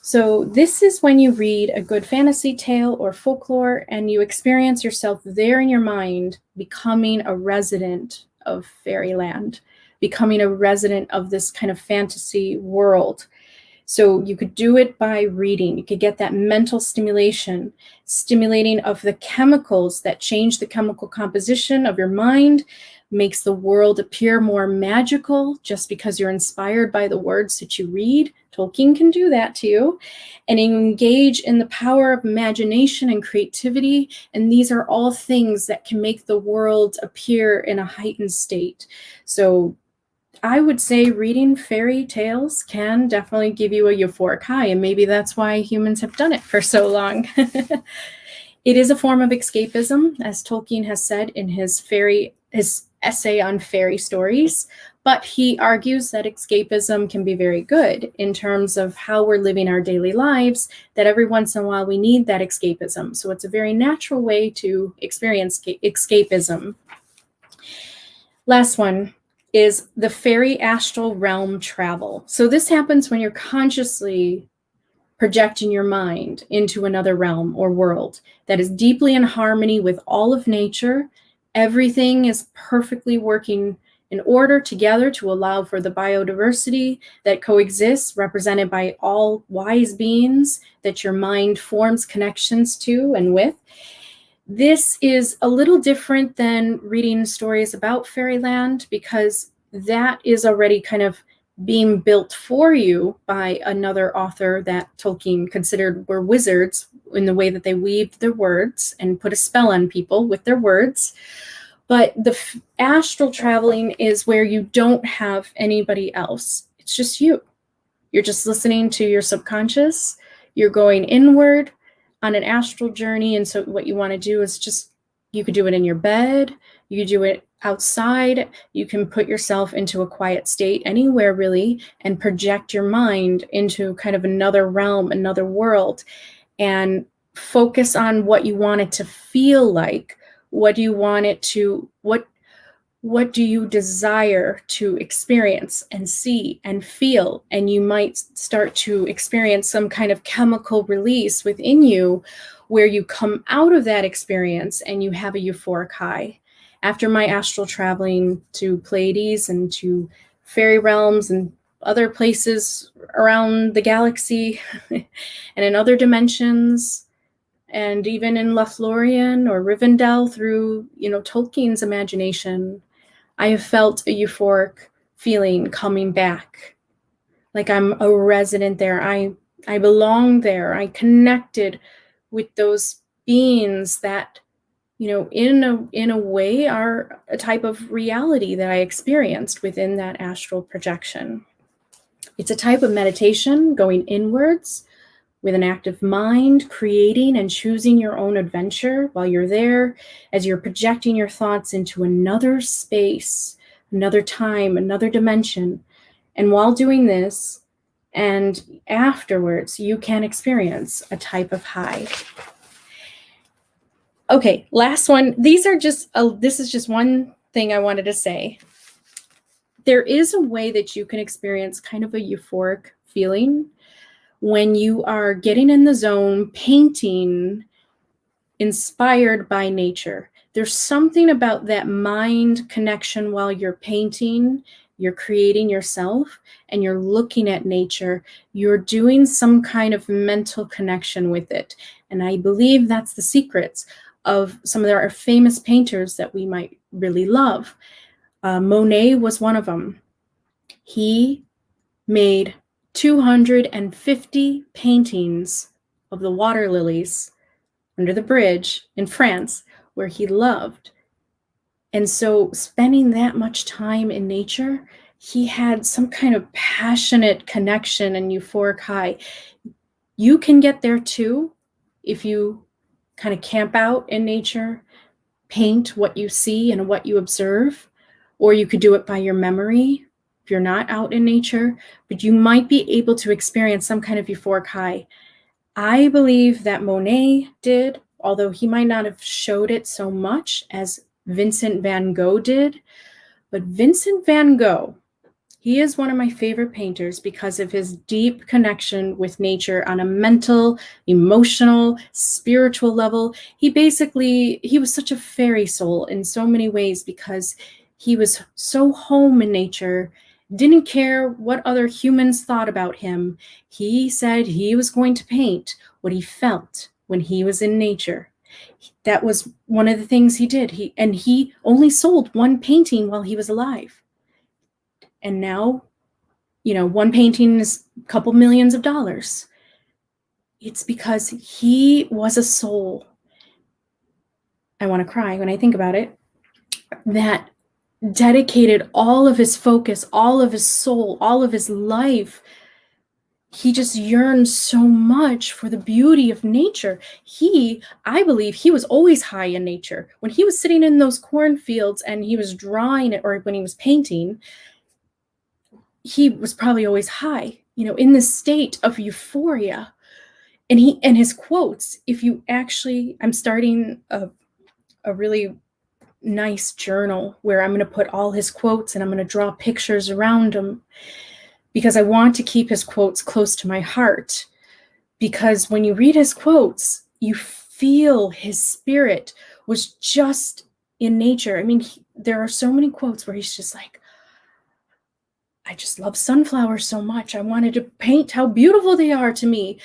So this is when you read a good fantasy tale or folklore and you experience yourself there in your mind, becoming a resident of fairyland, becoming a resident of this kind of fantasy world. So you could do it by reading. You could get that mental stimulating of the chemicals that change the chemical composition of your mind, makes the world appear more magical just because you're inspired by the words that you read. Tolkien can do that to you. And you engage in the power of imagination and creativity. And these are all things that can make the world appear in a heightened state. So I would say reading fairy tales can definitely give you a euphoric high, and maybe that's why humans have done it for so long. It is a form of escapism, as Tolkien has said in his essay on fairy stories, but he argues that escapism can be very good in terms of how we're living our daily lives, that every once in a while we need that escapism. So it's a very natural way to experience escapism. Last one is the fairy astral realm travel. So this happens when you're consciously projecting your mind into another realm or world that is deeply in harmony with all of nature. Everything is perfectly working in order together to allow for the biodiversity that coexists, represented by all wise beings that your mind forms connections to and with. This is a little different than reading stories about fairyland, because that is already kind of being built for you by another author that Tolkien considered were wizards in the way that they weaved their words and put a spell on people with their words. But the astral traveling is where you don't have anybody else. It's just you. You're just listening to your subconscious. You're going inward on an astral journey. And so what you want to do is just, you could do it in your bed. You could do it outside. You can put yourself into a quiet state anywhere really and project your mind into kind of another realm, another world, and focus on what you want it to feel like. What do you want it to, what do you desire to experience and see and feel? And you might start to experience some kind of chemical release within you where you come out of that experience and you have a euphoric high. After my astral traveling to Pleiades and to fairy realms and other places around the galaxy and in other dimensions, and even in Lothlorien or Rivendell through, Tolkien's imagination, I have felt a euphoric feeling coming back. Like I'm a resident there. I belong there. I connected with those beings that, in a way are a type of reality that I experienced within that astral projection. It's a type of meditation going inwards with an active mind, creating and choosing your own adventure while you're there, as you're projecting your thoughts into another space, another time, another dimension. And while doing this, and afterwards, you can experience a type of high. Okay, last one. This is just one thing I wanted to say. There is a way that you can experience kind of a euphoric feeling when you are getting in the zone, painting, inspired by nature. There's something about that mind connection while you're painting, you're creating yourself, and you're looking at nature. You're doing some kind of mental connection with it. And I believe that's the secrets of some of our famous painters that we might really love. Monet was one of them. He made 250 paintings of the water lilies under the bridge in France where he loved. And so spending that much time in nature, he had some kind of passionate connection and euphoric high. You can get there too if you kind of camp out in nature, paint what you see and what you observe, or you could do it by your memory if you're not out in nature, but you might be able to experience some kind of euphoric high. I believe that Monet did, although he might not have showed it so much as Vincent van Gogh did. But Vincent van Gogh, he is one of my favorite painters because of his deep connection with nature on a mental, emotional, spiritual level. He was such a fairy soul in so many ways because he was so home in nature, didn't care what other humans thought about him. He said he was going to paint what he felt when he was in nature. That was one of the things he did. He only sold one painting while he was alive. And now, one painting is a couple millions of dollars. It's because he was a soul. I want to cry when I think about it. That dedicated all of his focus, all of his soul, all of his life. He just yearned so much for the beauty of nature. I believe he was always high in nature. When he was sitting in those cornfields and he was drawing it, or when he was painting, he was probably always high, in this state of euphoria. And his quotes, I'm starting a really nice journal where I'm going to put all his quotes and I'm going to draw pictures around him because I want to keep his quotes close to my heart. Because when you read his quotes, you feel his spirit was just in nature. I mean, there are so many quotes where he's just like, I just love sunflowers so much. I wanted to paint how beautiful they are to me.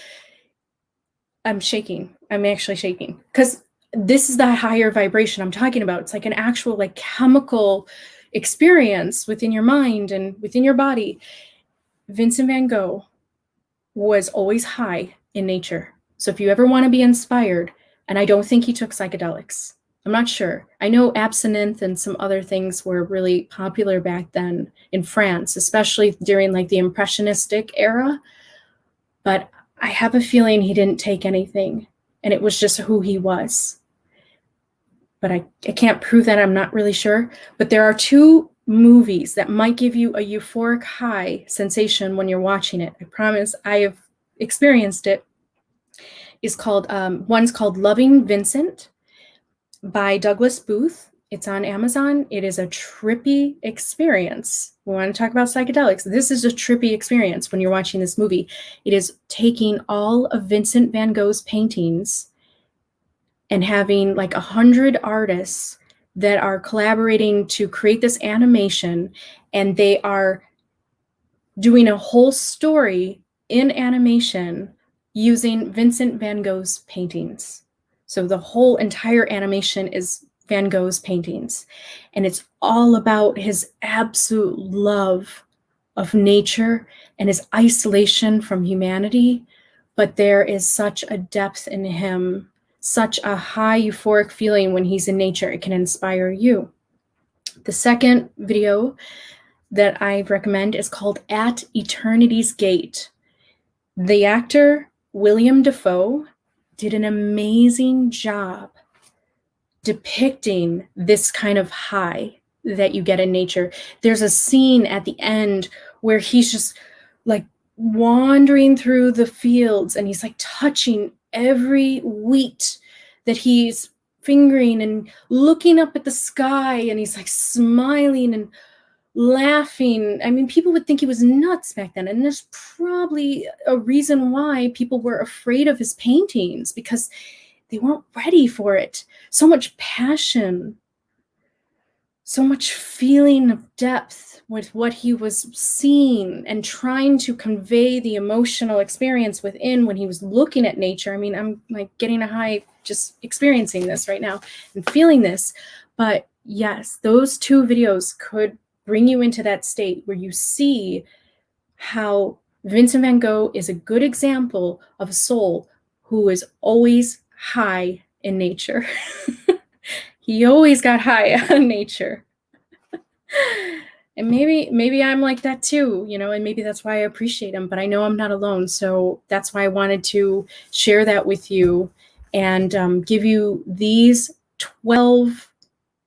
I'm shaking. I'm actually shaking because this is that higher vibration I'm talking about. It's like an actual chemical experience within your mind and within your body. Vincent van Gogh was always high in nature. So if you ever want to be inspired, and I don't think he took psychedelics, I'm not sure. I know absinthe and some other things were really popular back then in France, especially during like the Impressionistic era. But I have a feeling he didn't take anything, and it was just who he was. But I can't prove that. I'm not really sure. But there are two movies that might give you a euphoric high sensation when you're watching it. I promise I have experienced it. One's called Loving Vincent by Douglas Booth. It's on Amazon. It is a trippy experience. We want to talk about psychedelics. This is a trippy experience when you're watching this movie. It is taking all of Vincent van Gogh's paintings and having like 100 artists that are collaborating to create this animation, and they are doing a whole story in animation using Vincent van Gogh's paintings. So the whole entire animation is Van Gogh's paintings, and it's all about his absolute love of nature and his isolation from humanity. But there is such a depth in him, such a high euphoric feeling when he's in nature. It can inspire you. The second video that I recommend is called At Eternity's Gate. The actor William Dafoe did an amazing job depicting this kind of high that you get in nature. There's a scene at the end where he's just like wandering through the fields, and he's like touching every wheat that he's fingering and looking up at the sky, and he's like smiling and laughing. I mean, people would think he was nuts back then, and there's probably a reason why people were afraid of his paintings, because they weren't ready for it. So much passion, so much feeling of depth with what he was seeing and trying to convey the emotional experience within when he was looking at nature. I mean, I'm like getting a high just experiencing this right now and feeling this. But yes, those two videos could bring you into that state where you see how Vincent van Gogh is a good example of a soul who is always high in nature. He always got high on nature. And maybe I'm like that too, you know, and maybe that's why I appreciate him, but I know I'm not alone. So that's why I wanted to share that with you and give you these 12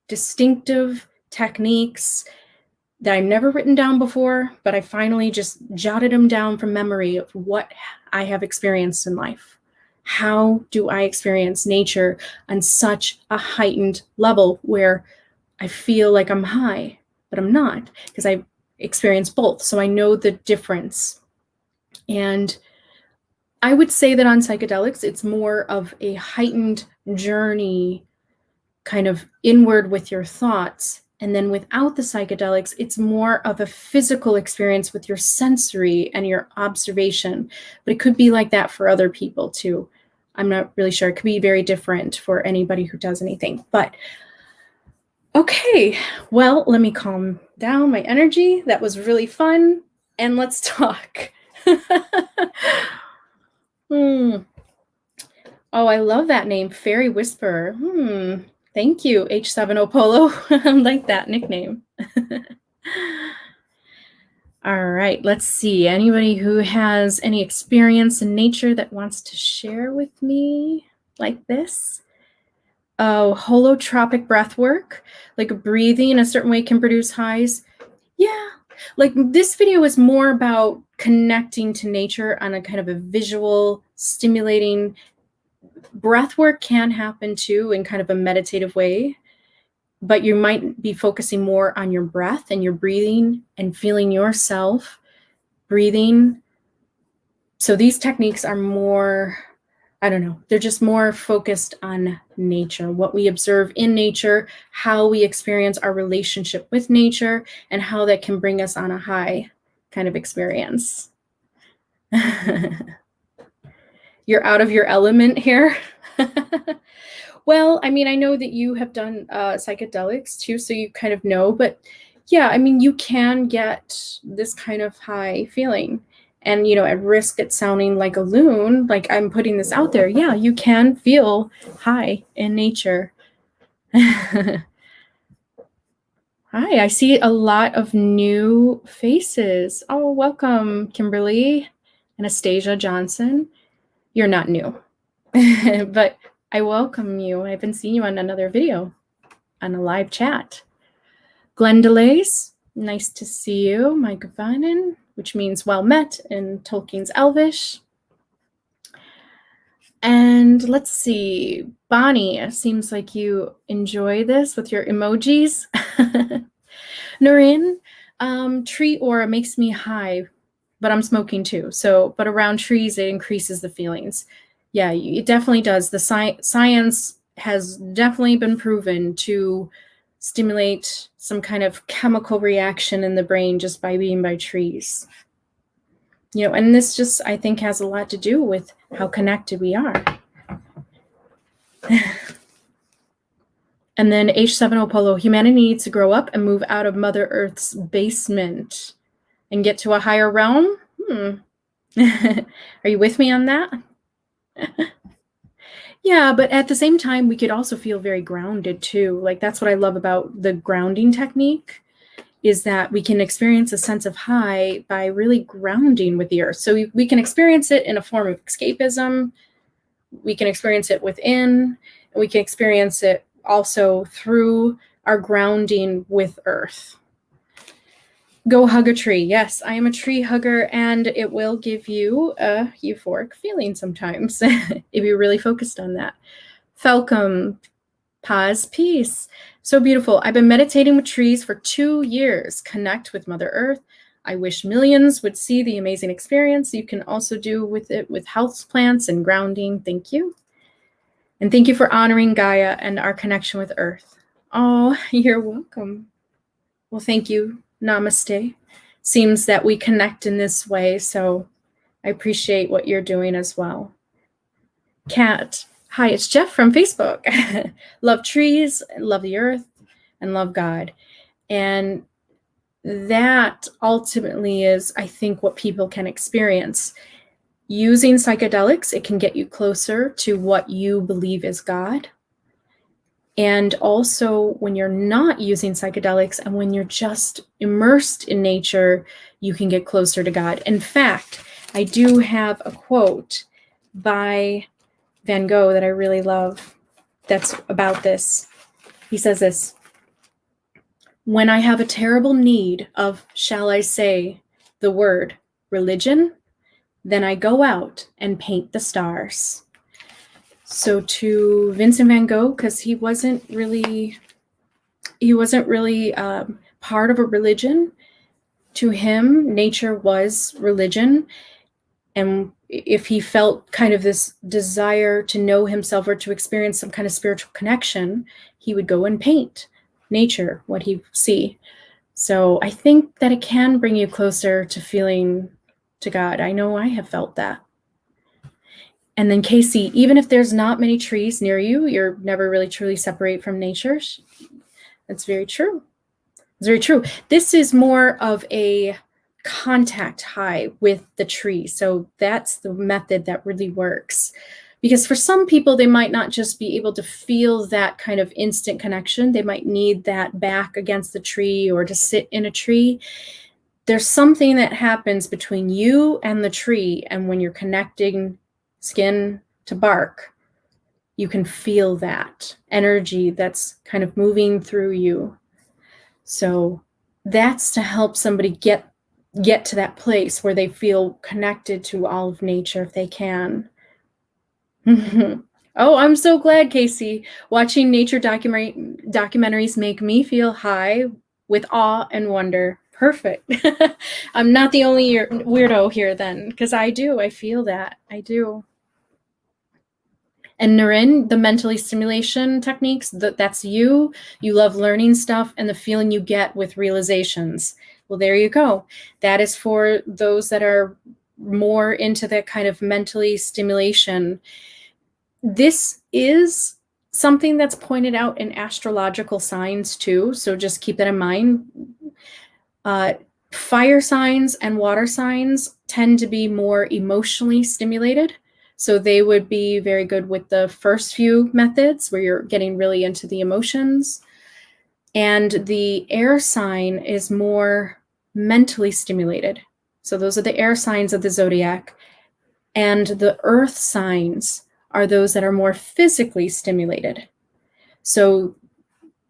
distinctive techniques that I've never written down before, but I finally just jotted them down from memory of what I have experienced in life. How do I experience nature on such a heightened level where I feel like I'm high, but I'm not, because I've experienced both. So I know the difference. And I would say that on psychedelics, it's more of a heightened journey, kind of inward with your thoughts. And then without the psychedelics, it's more of a physical experience with your sensory and your observation. But it could be like that for other people too. I'm not really sure. It could be very different for anybody who does anything. But okay, well, let me calm down my energy. That was really fun. And let's talk. Oh, I love that name, Fairy Whisperer. Thank you, H7O Polo. I like that nickname. All right, let's see. Anybody who has any experience in nature that wants to share with me like this? Oh, holotropic breath work, like breathing a certain way can produce highs. Yeah, like this video is more about connecting to nature on a kind of a visual, stimulating. Breath work can happen too in kind of a meditative way, but you might be focusing more on your breath and your breathing and feeling yourself breathing. So these techniques are more, I don't know, they're just more focused on nature, what we observe in nature, how we experience our relationship with nature, and how that can bring us on a high kind of experience. You're out of your element here. Well, I mean, I know that you have done psychedelics too, so you kind of know, but Yeah, I mean, you can get this kind of high feeling. And, at risk at sounding like a loon, like I'm putting this out there, yeah, you can feel high in nature. Hi, I see a lot of new faces. Oh, welcome, Kimberly, Anastasia Johnson. You're not new, but I welcome you. I haven't seen you on another video, on a live chat. Glenn Delays, nice to see you. My Gavanen, which means well met in Tolkien's Elvish. And let's see, Bonnie, it seems like you enjoy this with your emojis. Noreen, tree aura makes me high, but I'm smoking too. But around trees, it increases the feelings. Yeah, it definitely does. The science has definitely been proven to stimulate some kind of chemical reaction in the brain just by being by trees. And this just, I think, has a lot to do with how connected we are. And then H7O Polo, humanity needs to grow up and move out of Mother Earth's basement and get to a higher realm. Are you with me on that? Yeah, but at the same time, we could also feel very grounded too. Like, that's what I love about the grounding technique, is that we can experience a sense of high by really grounding with the earth. So we can experience it in a form of escapism. We can experience it within, and we can experience it also through our grounding with earth. Go hug a tree. Yes, I am a tree hugger, and it will give you a euphoric feeling sometimes if you're really focused on that. Falcom, pause, peace. So beautiful. I've been meditating with trees for 2 years. Connect with Mother Earth. I wish millions would see the amazing experience you can also do with it with house plants and grounding. Thank you. And thank you for honoring Gaia and our connection with Earth. Oh, you're welcome. Well, thank you. Namaste. Seems that we connect in this way, so I appreciate what you're doing as well. Kat, hi, it's Jeff from Facebook. Love trees, love the earth, and love God. And that ultimately is, I think, what people can experience. Using psychedelics, it can get you closer to what you believe is God. And also, when you're not using psychedelics and when you're just immersed in nature, you can get closer to God. In fact, I do have a quote by Van Gogh that I really love that's about this. He says this: "When I have a terrible need of, shall I say, the word religion, then I go out and paint the stars." So to Vincent van Gogh, because he wasn't really part of a religion. To him, nature was religion. And if he felt kind of this desire to know himself or to experience some kind of spiritual connection, he would go and paint nature, what he see. So I think that it can bring you closer to feeling to God. I know I have felt that. And then Casey, even if there's not many trees near you, you're never really truly separate from nature. That's very true. It's very true. This is more of a contact high with the tree. So that's the method that really works. Because for some people, they might not just be able to feel that kind of instant connection. They might need that back against the tree or to sit in a tree. There's something that happens between you and the tree. And when you're connecting skin to bark, you can feel that energy that's kind of moving through you. So that's to help somebody get to that place where they feel connected to all of nature if they can. Oh, I'm so glad, Casey. Watching nature documentaries make me feel high with awe and wonder. Perfect. I'm not the only weirdo here then, because I feel that. I do. And Naren, the mentally stimulation techniques, that's you. You love learning stuff and the feeling you get with realizations. Well, there you go. That is for those that are more into that kind of mentally stimulation. This is something that's pointed out in astrological signs too. So just keep that in mind. Uh, Fire signs and water signs tend to be more emotionally stimulated. So they would be very good with the first few methods where you're getting really into the emotions. And the air sign is more mentally stimulated. So those are the air signs of the zodiac. And the earth signs are those that are more physically stimulated. So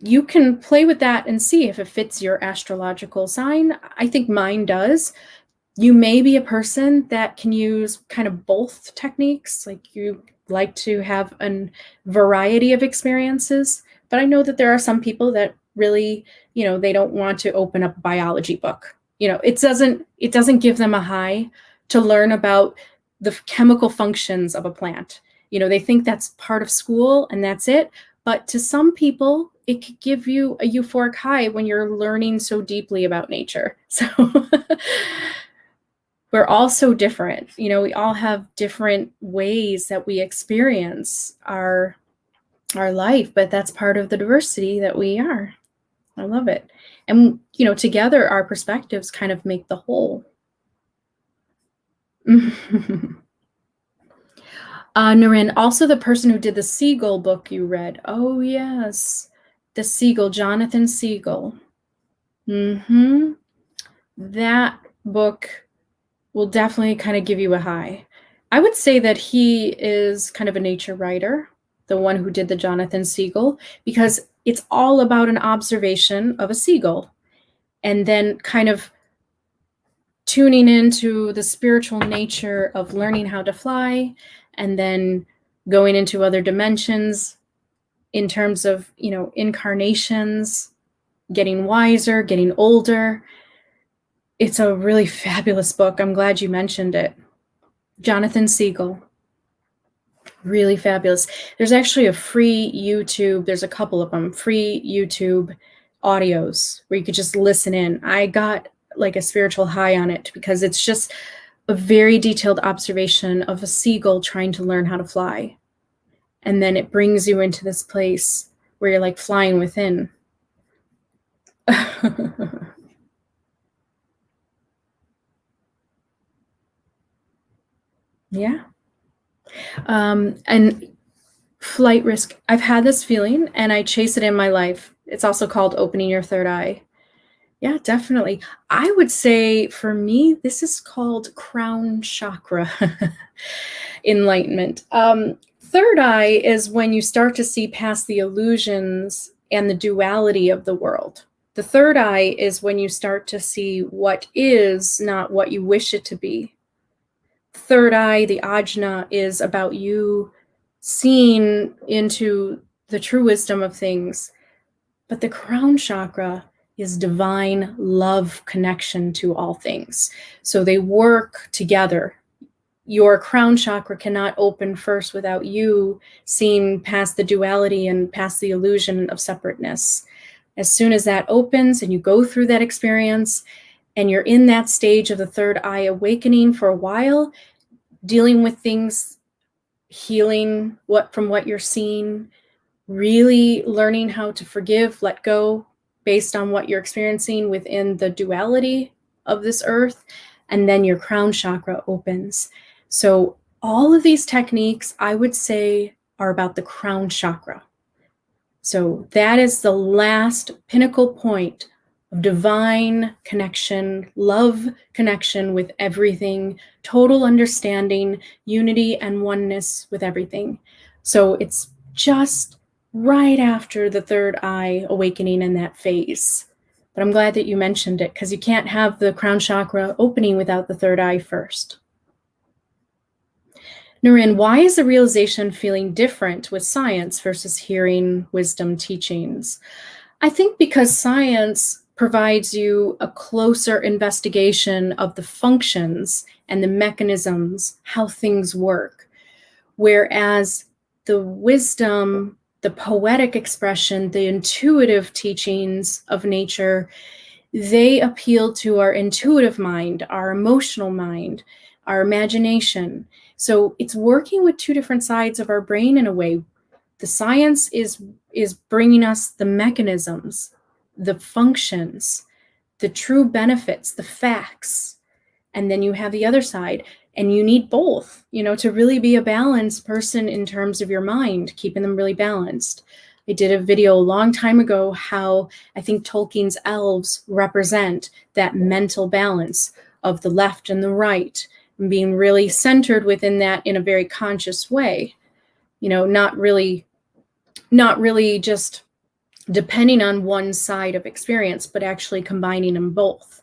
you can play with that and see if it fits your astrological sign. I think mine does. You may be a person that can use kind of both techniques, like you like to have a variety of experiences. But I know that there are some people that really, they don't want to open up a biology book. It doesn't give them a high to learn about the chemical functions of a plant. They think that's part of school and that's it. But to some people, it could give you a euphoric high when you're learning so deeply about nature. So we're all so different. We all have different ways that we experience our life, but that's part of the diversity that we are. I love it. And, together our perspectives kind of make the whole. Naren, also the person who did the Seagull book you read. Oh, yes. The Seagull, Jonathan Seagull. That book will definitely kind of give you a high. I would say that he is kind of a nature writer, the one who did the Jonathan Seagull, because it's all about an observation of a seagull and then kind of tuning into the spiritual nature of learning how to fly and then going into other dimensions in terms of, incarnations, getting wiser, getting older. It's a really fabulous book. I'm glad you mentioned it. Jonathan Seagull. Really fabulous. There's actually a free YouTube, there's a couple of them, free YouTube audios where you could just listen in. I got like a spiritual high on it because it's just a very detailed observation of a seagull trying to learn how to fly. And then it brings you into this place where you're like flying within. Yeah. And flight risk. I've had this feeling and I chase it in my life. It's also called opening your third eye. Yeah, definitely. I would say for me, this is called crown chakra enlightenment. Third eye is when you start to see past the illusions and the duality of the world. The third eye is when you start to see what is, not what you wish it to be. Third eye, the ajna, is about you seeing into the true wisdom of things. But the crown chakra is divine love connection to all things. So they work together. Your crown chakra cannot open first without you seeing past the duality and past the illusion of separateness. As soon as that opens and you go through that experience and you're in that stage of the third eye awakening for a while, dealing with things, healing from what you're seeing, really learning how to forgive, let go based on what you're experiencing within the duality of this earth, and then your crown chakra opens. So all of these techniques, I would say, are about the crown chakra. So that is the last pinnacle point of divine connection, love connection with everything, total understanding, unity and oneness with everything. So it's just right after the third eye awakening in that phase. But I'm glad that you mentioned it because you can't have the crown chakra opening without the third eye first. Naren, why is the realization feeling different with science versus hearing wisdom teachings? I think because science provides you a closer investigation of the functions and the mechanisms, how things work. Whereas the wisdom, the poetic expression, the intuitive teachings of nature, they appeal to our intuitive mind, our emotional mind, our imagination. So it's working with two different sides of our brain in a way. The science is bringing us the mechanisms, the functions, the true benefits, the facts. And then you have the other side, and you need both, to really be a balanced person in terms of your mind, keeping them really balanced. I did a video a long time ago how I think Tolkien's elves represent that mental balance of the left and the right, and being really centered within that in a very conscious way, not really just depending on one side of experience, but actually combining them both.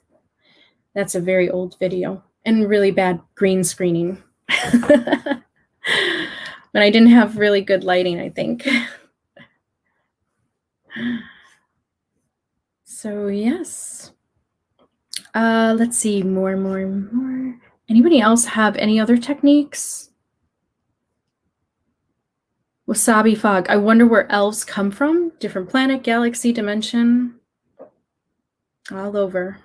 That's a very old video and really bad green screening. But I didn't have really good lighting, I think. So yes. Let's see, more. Anybody else have any other techniques? Wasabi fog. I wonder where elves come from. Different planet, galaxy, dimension. All over.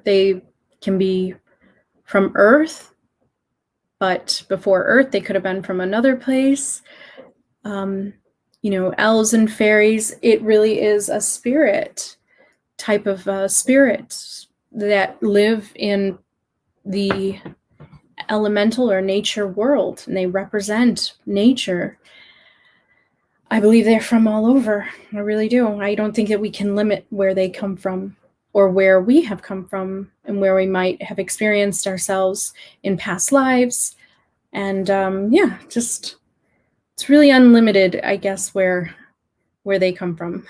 They can be from Earth, but before Earth, they could have been from another place. Elves and fairies, it really is a spirit type of spirits that live in the elemental or nature world, and they represent nature. I believe they're from all over. I really do. I don't think that we can limit where they come from or where we have come from and where we might have experienced ourselves in past lives. And it's really unlimited, I guess, where they come from.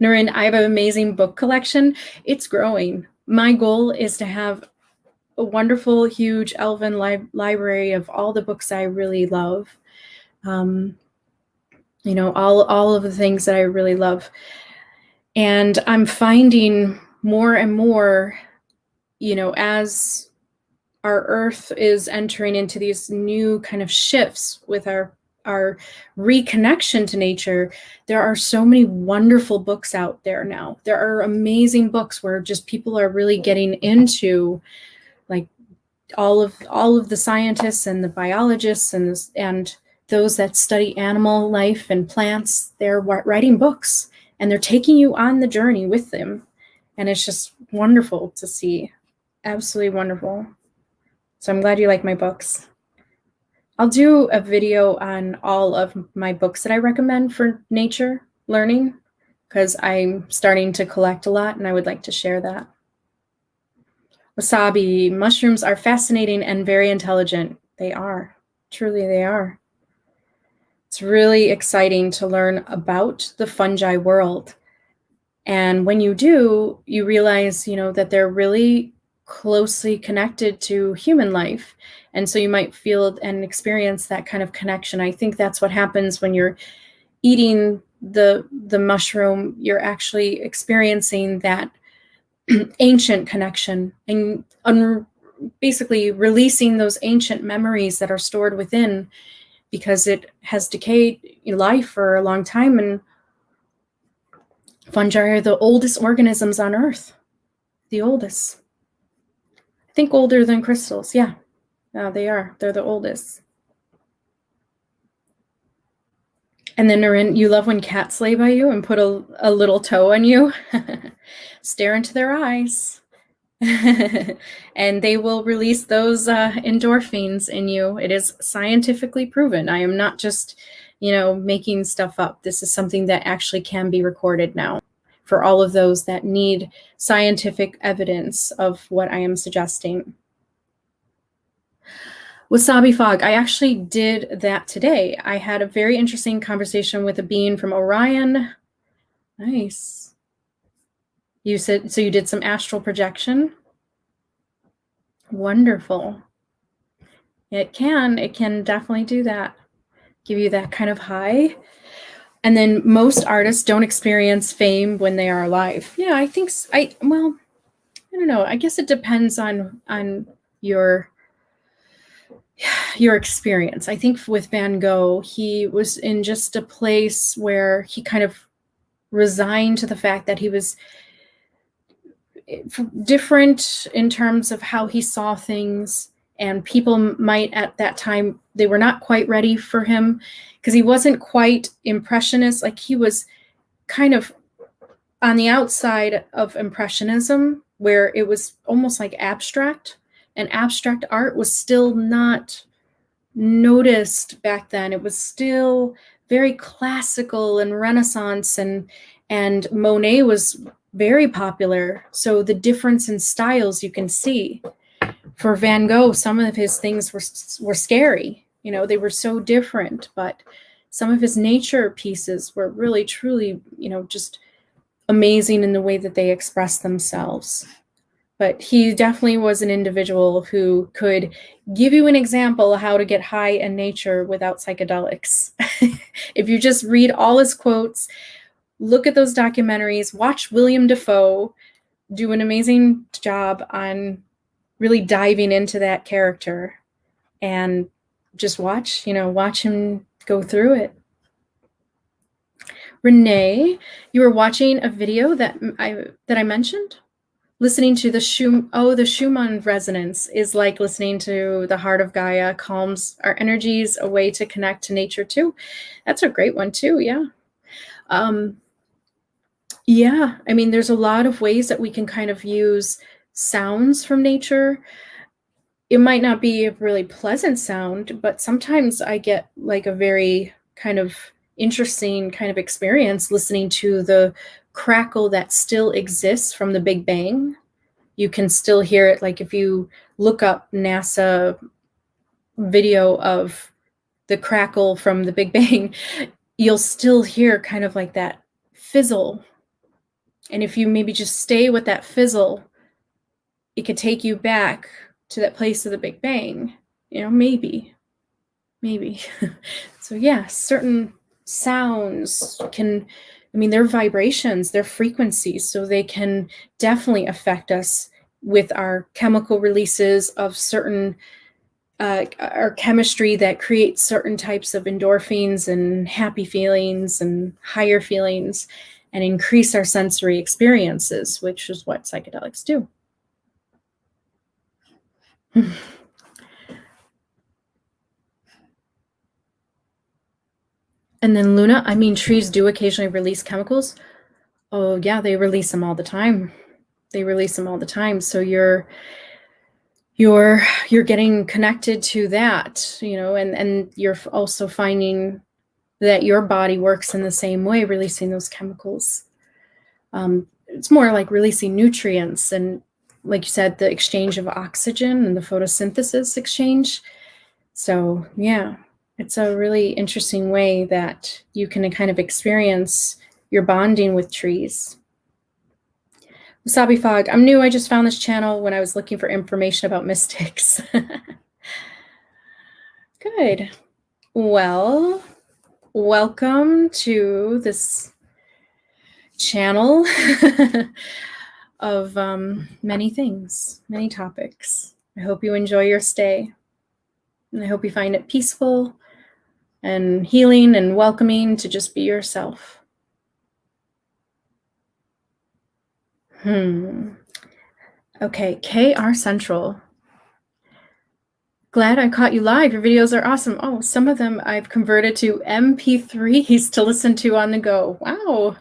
Noreen, I have an amazing book collection. It's growing. My goal is to have a wonderful, huge elven library of all the books I really love. All of the things that I really love. And I'm finding more and more, as our Earth is entering into these new kind of shifts with our reconnection to nature, there are so many wonderful books out there now. There are amazing books where just people are really getting into, like, all of the scientists and the biologists and those that study animal life and plants. They're writing books, and they're taking you on the journey with them. And it's just wonderful to see. Absolutely wonderful. So I'm glad you like my books. I'll do a video on all of my books that I recommend for nature learning, because I'm starting to collect a lot and I would like to share that. Wasabi, mushrooms are fascinating and very intelligent. They are. Truly, they are. It's really exciting to learn about the fungi world. And when you do, you realize, that they're really closely connected to human life. And so you might feel and experience that kind of connection. I think that's what happens when you're eating the mushroom. You're actually experiencing that ancient connection and basically releasing those ancient memories that are stored within, because it has decayed life for a long time. And fungi are the oldest organisms on Earth. The oldest. I think older than crystals. Yeah, they are. They're the oldest. And then, Noreen, you love when cats lay by you and put a little toe on you. Stare into their eyes. And they will release those endorphins in you. It is scientifically proven. I am not just, making stuff up. This is something that actually can be recorded now for all of those that need scientific evidence of what I am suggesting. Wasabi fog. I actually did that today. I had a very interesting conversation with a being from Orion. Nice. You said, so you did some astral projection? Wonderful. It can definitely do that. Give you that kind of high. And then most artists don't experience fame when they are alive. Yeah, I think, I don't know. I guess it depends on your experience. I think with Van Gogh, he was in just a place where he kind of resigned to the fact that he was different in terms of how he saw things, and people might at that time, they were not quite ready for him because he wasn't quite impressionist. Like, he was kind of on the outside of Impressionism, where it was almost like abstract, and abstract art was still not noticed back then. It was still very classical and Renaissance, and Monet was very popular. So the difference in styles you can see. For Van Gogh, some of his things were scary. They were so different, but some of his nature pieces were really, truly, just amazing in the way that they expressed themselves. But he definitely was an individual who could give you an example of how to get high in nature without psychedelics. If you just read all his quotes, look at those documentaries, watch William Dafoe do an amazing job on really diving into that character, and just watch him go through it. Renee, you were watching a video that I mentioned? Listening to the Schumann resonance is like listening to the heart of Gaia, calms our energies, a way to connect to nature too. That's a great one too, yeah. Yeah, I mean, there's a lot of ways that we can kind of use sounds from nature. It might not be a really pleasant sound, but sometimes I get like a very kind of interesting kind of experience listening to the crackle that still exists from the Big Bang. You can still hear it. Like if you look up NASA video of the crackle from the Big Bang, you'll still hear kind of like that fizzle. And if you maybe just stay with that fizzle, it could take you back to that place of the Big Bang, maybe. So yeah, certain sounds they're vibrations, they're frequencies, so they can definitely affect us with our chemical releases of certain, our chemistry that creates certain types of endorphins and happy feelings and higher feelings, and increase our sensory experiences, which is what psychedelics do. And then Luna, I mean, trees do occasionally release chemicals. Oh yeah, they release them all the time. So you're getting connected to that, and you're also finding that your body works in the same way, releasing those chemicals. It's more like releasing nutrients, and like you said, the exchange of oxygen and the photosynthesis exchange. So yeah, it's a really interesting way that you can kind of experience your bonding with trees. Wasabi Fog, I'm new. I just found this channel when I was looking for information about mystics. Good. Well, welcome to this channel of many things, many topics. I hope you enjoy your stay. And I hope you find it peaceful and healing and welcoming to just be yourself. Okay, KR Central. Glad I caught you live. Your videos are awesome. Oh, some of them I've converted to MP3s to listen to on the go. Wow.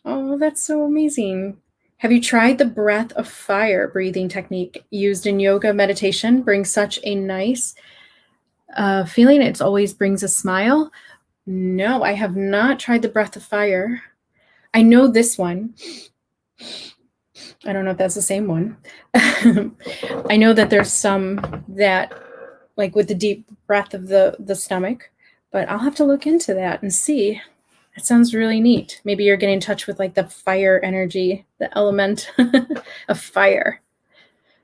Oh, that's so amazing. Have you tried the breath of fire breathing technique used in yoga meditation? Brings such a nice feeling. It always brings a smile. No, I have not tried the breath of fire. I know this one. I don't know if that's the same one. I know that there's some that like with the deep breath of the stomach, but I'll have to look into that and see. It sounds really neat. Maybe you're getting in touch with like the fire energy, the element of fire.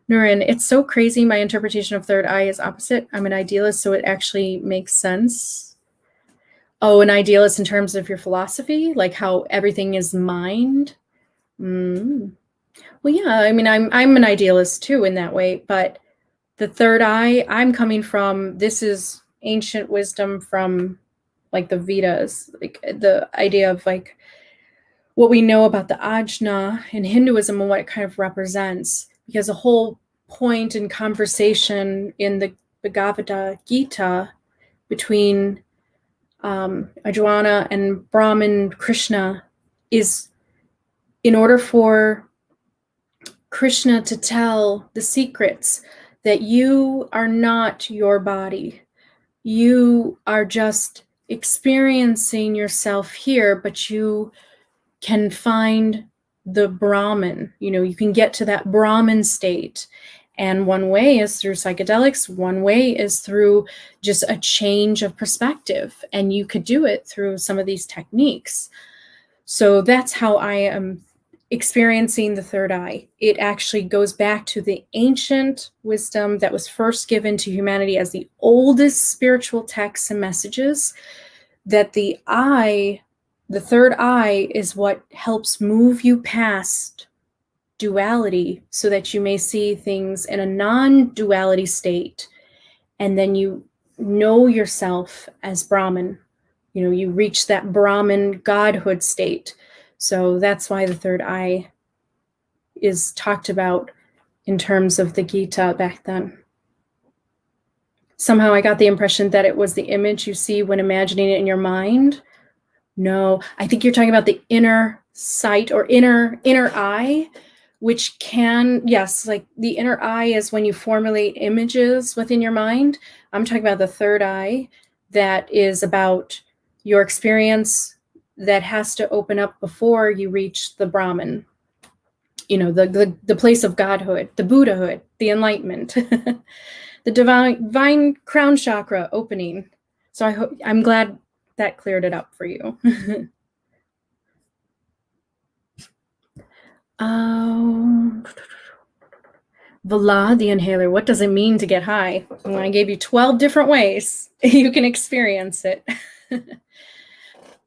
Nurin, it's so crazy. My interpretation of third eye is opposite. I'm an idealist, so it actually makes sense. Oh, an idealist in terms of your philosophy, like how everything is mind. Well, yeah, I mean, I'm an idealist too in that way, but the third eye, I'm coming from, this is ancient wisdom from like the Vedas, like the idea of like what we know about the ajna in Hinduism and what it kind of represents, because the whole point in conversation in the Bhagavad Gita between Arjuna and Brahman Krishna is in order for Krishna to tell the secrets that you are not your body. You are just experiencing yourself here, but you can find the Brahman. You can get to that Brahman state. And one way is through psychedelics. One way is through just a change of perspective. And you could do it through some of these techniques. So that's how I am experiencing the third eye. It actually goes back to the ancient wisdom that was first given to humanity as the oldest spiritual texts and messages, that the third eye is what helps move you past duality so that you may see things in a non-duality state. And then you know yourself as Brahman. You reach that Brahman godhood state. So that's why the third eye is talked about in terms of the Gita back then. Somehow I got the impression that it was the image you see when imagining it in your mind. No, I think you're talking about the inner sight or inner eye, which yes, like the inner eye is when you formulate images within your mind. I'm talking about the third eye that is about your experience that has to open up before you reach the Brahman, the place of godhood, the Buddhahood, the enlightenment, the divine crown chakra opening. So I'm glad that cleared it up for you. Vlad the inhaler, what does it mean to get high? Well, I gave you 12 different ways you can experience it.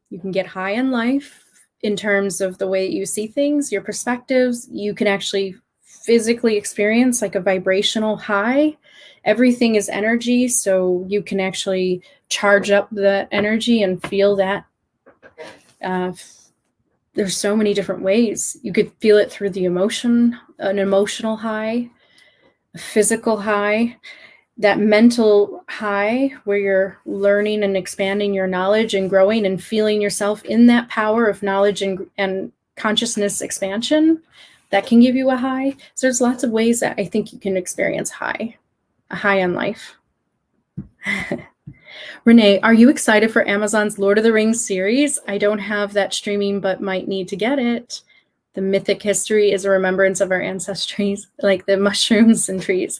You can get high in life in terms of the way you see things, your perspectives. You can actually physically experience like a vibrational high. Everything is energy, so you can actually charge up the energy and feel that. There's so many different ways. You could feel it through the emotion, an emotional high, a physical high, that mental high where you're learning and expanding your knowledge and growing and feeling yourself in that power of knowledge and consciousness expansion. That can give you a high. So there's lots of ways that I think you can experience a high on life. Renee, are you excited for Amazon's Lord of the Rings series? I don't have that streaming, but might need to get it. The mythic history is a remembrance of our ancestries, like the mushrooms and trees.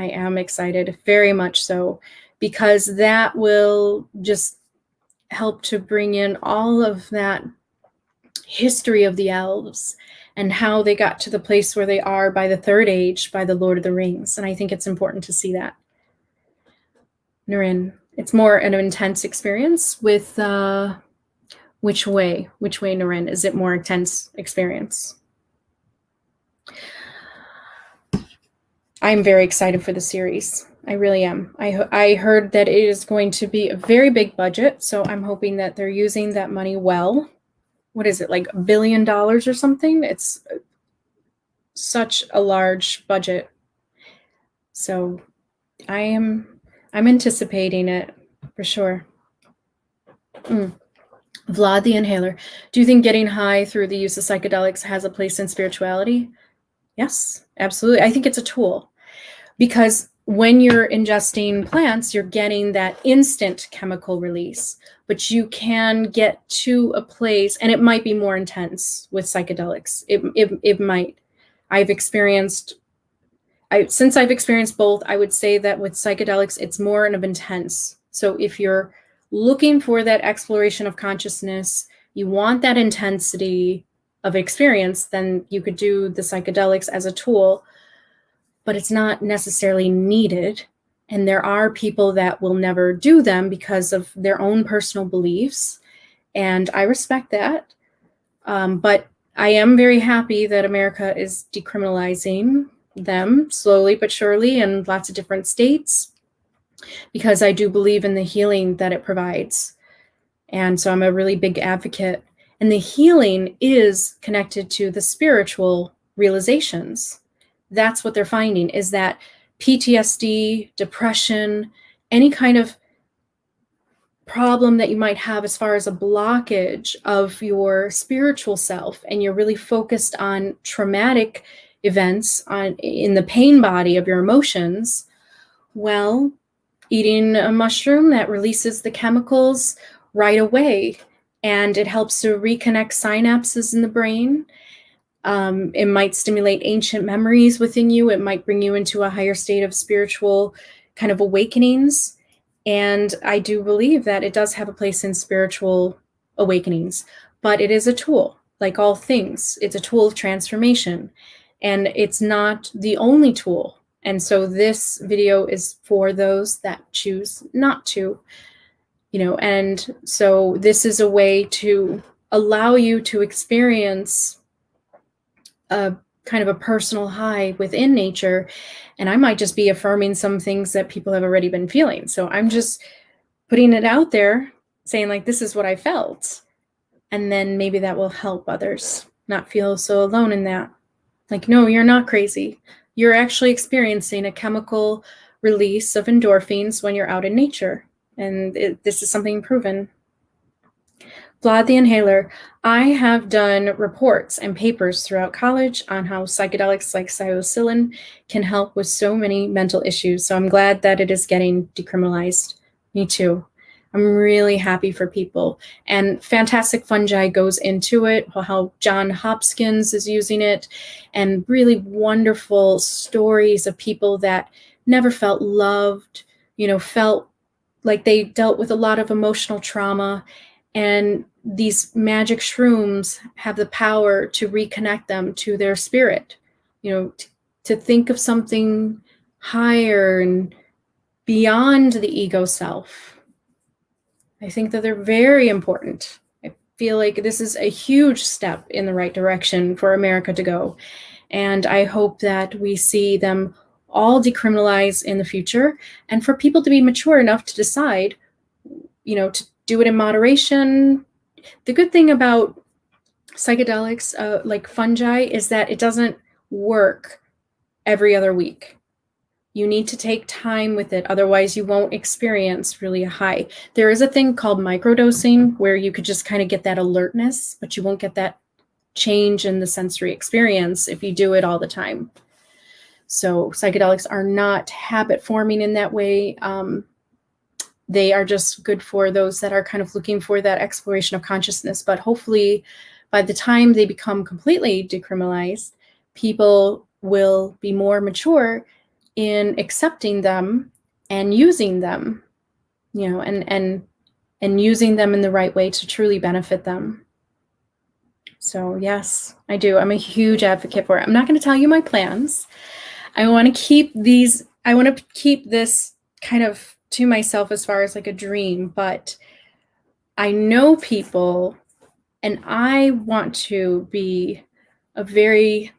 I am excited, very much so, because that will just help to bring in all of that history of the elves and how they got to the place where they are by the third age, by the Lord of the Rings. And I think it's important to see that. Naren, it's more an intense experience with which way, Naren? Is it more intense experience? I'm very excited for the series. I really am. I heard that it is going to be a very big budget, so I'm hoping that they're using that money well. What is it, like $1 billion or something? It's such a large budget. So I'm anticipating it for sure. Vlad the inhaler. Do you think getting high through the use of psychedelics has a place in spirituality? Yes, absolutely. I think it's a tool. Because when you're ingesting plants, you're getting that instant chemical release, but you can get to a place, and it might be more intense with psychedelics. It might. Since I've experienced both, I would say that with psychedelics, it's more of intense. So if you're looking for that exploration of consciousness, you want that intensity of experience, then you could do the psychedelics as a tool. But it's not necessarily needed. And there are people that will never do them because of their own personal beliefs. And I respect that. But I am very happy that America is decriminalizing them slowly but surely in lots of different states, because I do believe in the healing that it provides. And so I'm a really big advocate. And the healing is connected to the spiritual realizations. That's what they're finding, is that PTSD, depression, any kind of problem that you might have as far as a blockage of your spiritual self, and you're really focused on traumatic events in the pain body of your emotions, well, eating a mushroom that releases the chemicals right away, and it helps to reconnect synapses in the brain. It might stimulate ancient memories within you. It might bring you into a higher state of spiritual kind of awakenings. And I do believe that it does have a place in spiritual awakenings, but it is a tool, like all things. It's a tool of transformation, and it's not the only tool. And so this video is for those that choose not to, and so this is a way to allow you to experience a kind of a personal high within nature. And I might just be affirming some things that people have already been feeling. So I'm just putting it out there, saying like, this is what I felt. And then maybe that will help others not feel so alone in that. Like, no, you're not crazy. You're actually experiencing a chemical release of endorphins when you're out in nature. And this is something proven. Vlad the Inhaler. I have done reports and papers throughout college on how psychedelics like psilocybin can help with so many mental issues. So I'm glad that it is getting decriminalized. Me too. I'm really happy for people. And Fantastic Fungi goes into it, how John Hopkins is using it, and really wonderful stories of people that never felt loved, felt like they dealt with a lot of emotional trauma. And these magic shrooms have the power to reconnect them to their spirit, to think of something higher and beyond the ego self. I think that they're very important. I feel like this is a huge step in the right direction for America to go. And I hope that we see them all decriminalized in the future, and for people to be mature enough to decide, to do it in moderation. The good thing about psychedelics, like fungi, is that it doesn't work every other week. You need to take time with it. Otherwise, you won't experience really a high. There is a thing called microdosing where you could just kind of get that alertness, but you won't get that change in the sensory experience if you do it all the time. So psychedelics are not habit forming in that way. They are just good for those that are kind of looking for that exploration of consciousness. But hopefully, by the time they become completely decriminalized, people will be more mature in accepting them and using them, and using them in the right way to truly benefit them. So yes, I do. I'm a huge advocate for it. I'm not going to tell you my plans. I want to keep this kind of to myself as far as like a dream, but I know people, and I want to be a very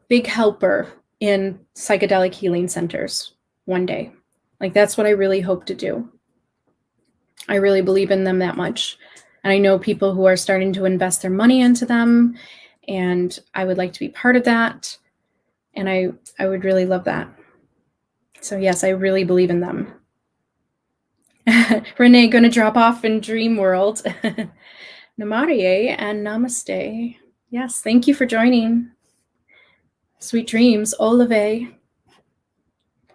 big helper in psychedelic healing centers one day. Like, that's what I really hope to do. I really believe in them that much. And I know people who are starting to invest their money into them, and I would like to be part of that. And I would really love that. So yes, I really believe in them. Renee, going to drop off in dream world. Namaste and namaste. Yes, thank you for joining. Sweet dreams, Olave,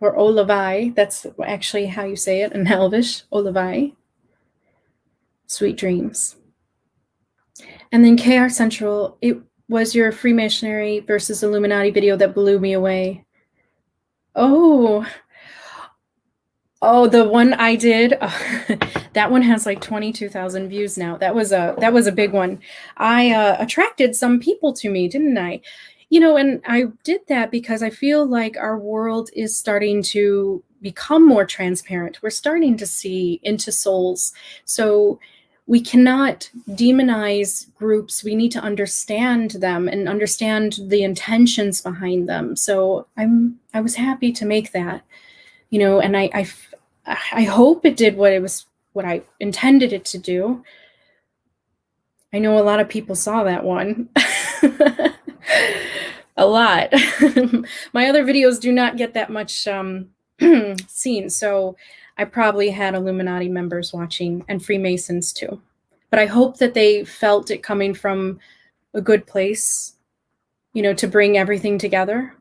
or Olavai. That's actually how you say it in Elvish, Olavai. Sweet dreams. And then KR Central, it was your Freemasonry versus Illuminati video that blew me away. Oh, the one I did, that one has like 22,000 views now. That was a big one. I attracted some people to me, didn't I? And I did that because I feel like our world is starting to become more transparent. We're starting to see into souls. So we cannot demonize groups. We need to understand them and understand the intentions behind them. So I was happy to make that, and I hope it did what I intended it to do. I know a lot of people saw that one. A lot. My other videos do not get that much seen, so I probably had Illuminati members watching and Freemasons too. But I hope that they felt it coming from a good place, to bring everything together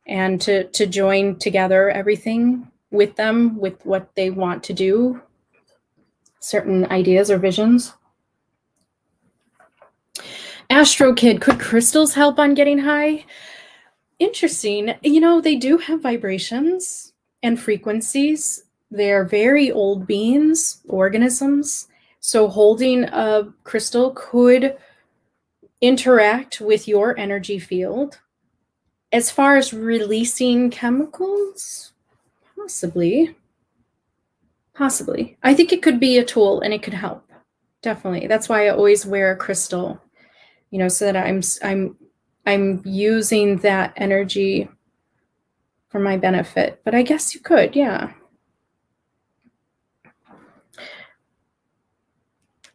and to join together everything with them, with what they want to do, certain ideas or visions. Astro Kid, could crystals help on getting high? Interesting. They do have vibrations and frequencies. They're very old beings, organisms. So holding a crystal could interact with your energy field. As far as releasing chemicals, possibly. I think it could be a tool and it could help. Definitely. That's why I always wear a crystal, so that I'm using that energy for my benefit. But I guess you could, yeah.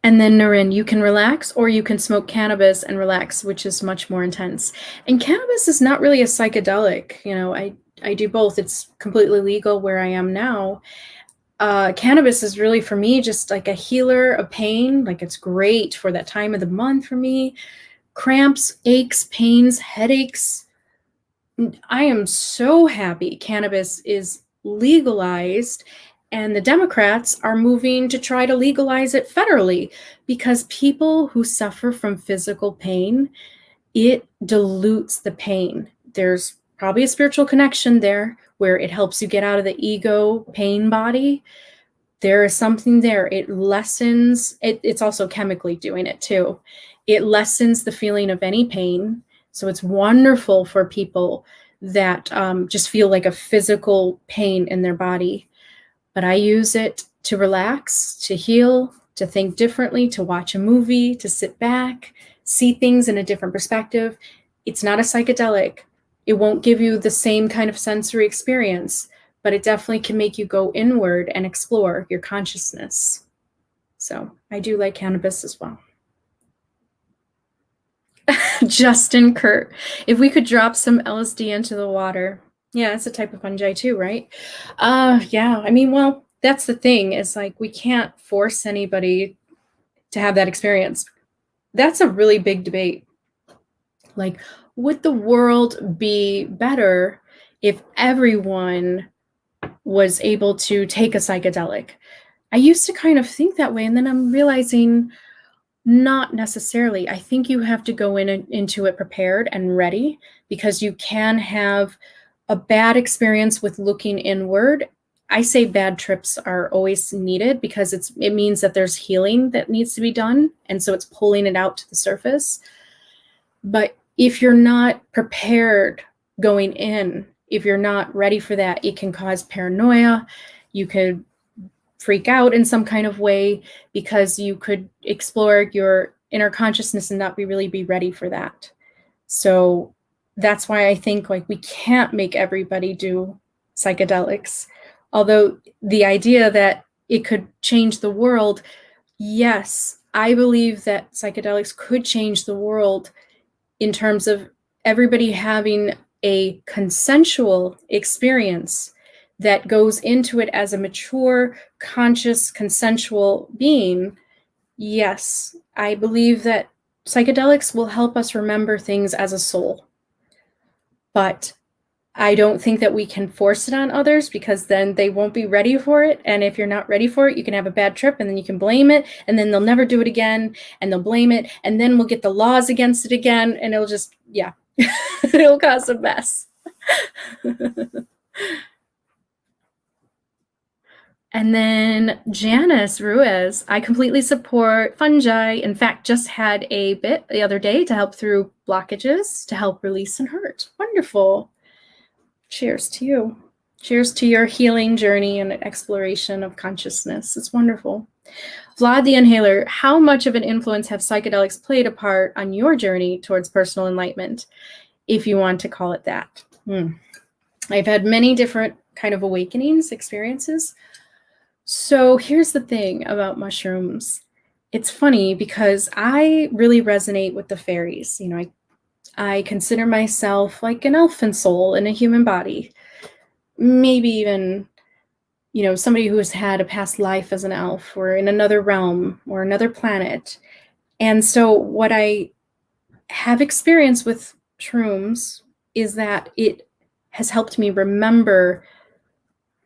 And then Nurin, you can relax or you can smoke cannabis and relax, which is much more intense. And cannabis is not really a psychedelic. I do both. It's completely legal where I am now. Cannabis is really, for me, just like a healer of pain. Like, it's great for that time of the month for me. Cramps, aches, pains, headaches. I am so happy cannabis is legalized, and the Democrats are moving to try to legalize it federally, because people who suffer from physical pain, it dilutes the pain. There's probably a spiritual connection there where it helps you get out of the ego pain body. There is something there. It lessens, it's also chemically doing it too. It lessens the feeling of any pain. So it's wonderful for people that just feel like a physical pain in their body. But I use it to relax, to heal, to think differently, to watch a movie, to sit back, see things in a different perspective. It's not a psychedelic. It won't give you the same kind of sensory experience, but it definitely can make you go inward and explore your consciousness. So I do like cannabis as well. Justin Kurt, if we could drop some LSD into the water. Yeah, it's a type of fungi too, right? Yeah, well, that's the thing, is like, we can't force anybody to have that experience. That's a really big debate. Like, would the world be better if everyone was able to take a psychedelic? I used to kind of think that way, and then I'm realizing not necessarily. I think you have to go into it prepared and ready, because you can have a bad experience with looking inward. I say bad trips are always needed, because it means that there's healing that needs to be done, and so it's pulling it out to the surface. But if you're not prepared going in, if you're not ready for that, it can cause paranoia. You could freak out in some kind of way, because you could explore your inner consciousness and not really be ready for that. So that's why I think, like, we can't make everybody do psychedelics. Although the idea that it could change the world, yes, I believe that psychedelics could change the world in terms of everybody having a consensual experience that goes into it as a mature, conscious, consensual being. Yes, I believe that psychedelics will help us remember things as a soul. But I don't think that we can force it on others, because then they won't be ready for it. And if you're not ready for it, you can have a bad trip, and then you can blame it, and then they'll never do it again, and they'll blame it, and then we'll get the laws against it again, and it'll just, yeah, it'll cause a mess. And then Janice Ruiz, I completely support fungi. In fact, just had a bit the other day to help through blockages, to help release and hurt. Wonderful. Cheers to you. Cheers to your healing journey and exploration of consciousness. It's wonderful. Vlad the Inhaler, how much of an influence have psychedelics played a part on your journey towards personal enlightenment, if you want to call it that? I've had many different kind of awakenings, experiences. So here's the thing about mushrooms. It's funny, because I really resonate with the fairies. I consider myself like an elfin soul in a human body, maybe even somebody who has had a past life as an elf or in another realm or another planet. And so what I have experienced with shrooms is that it has helped me remember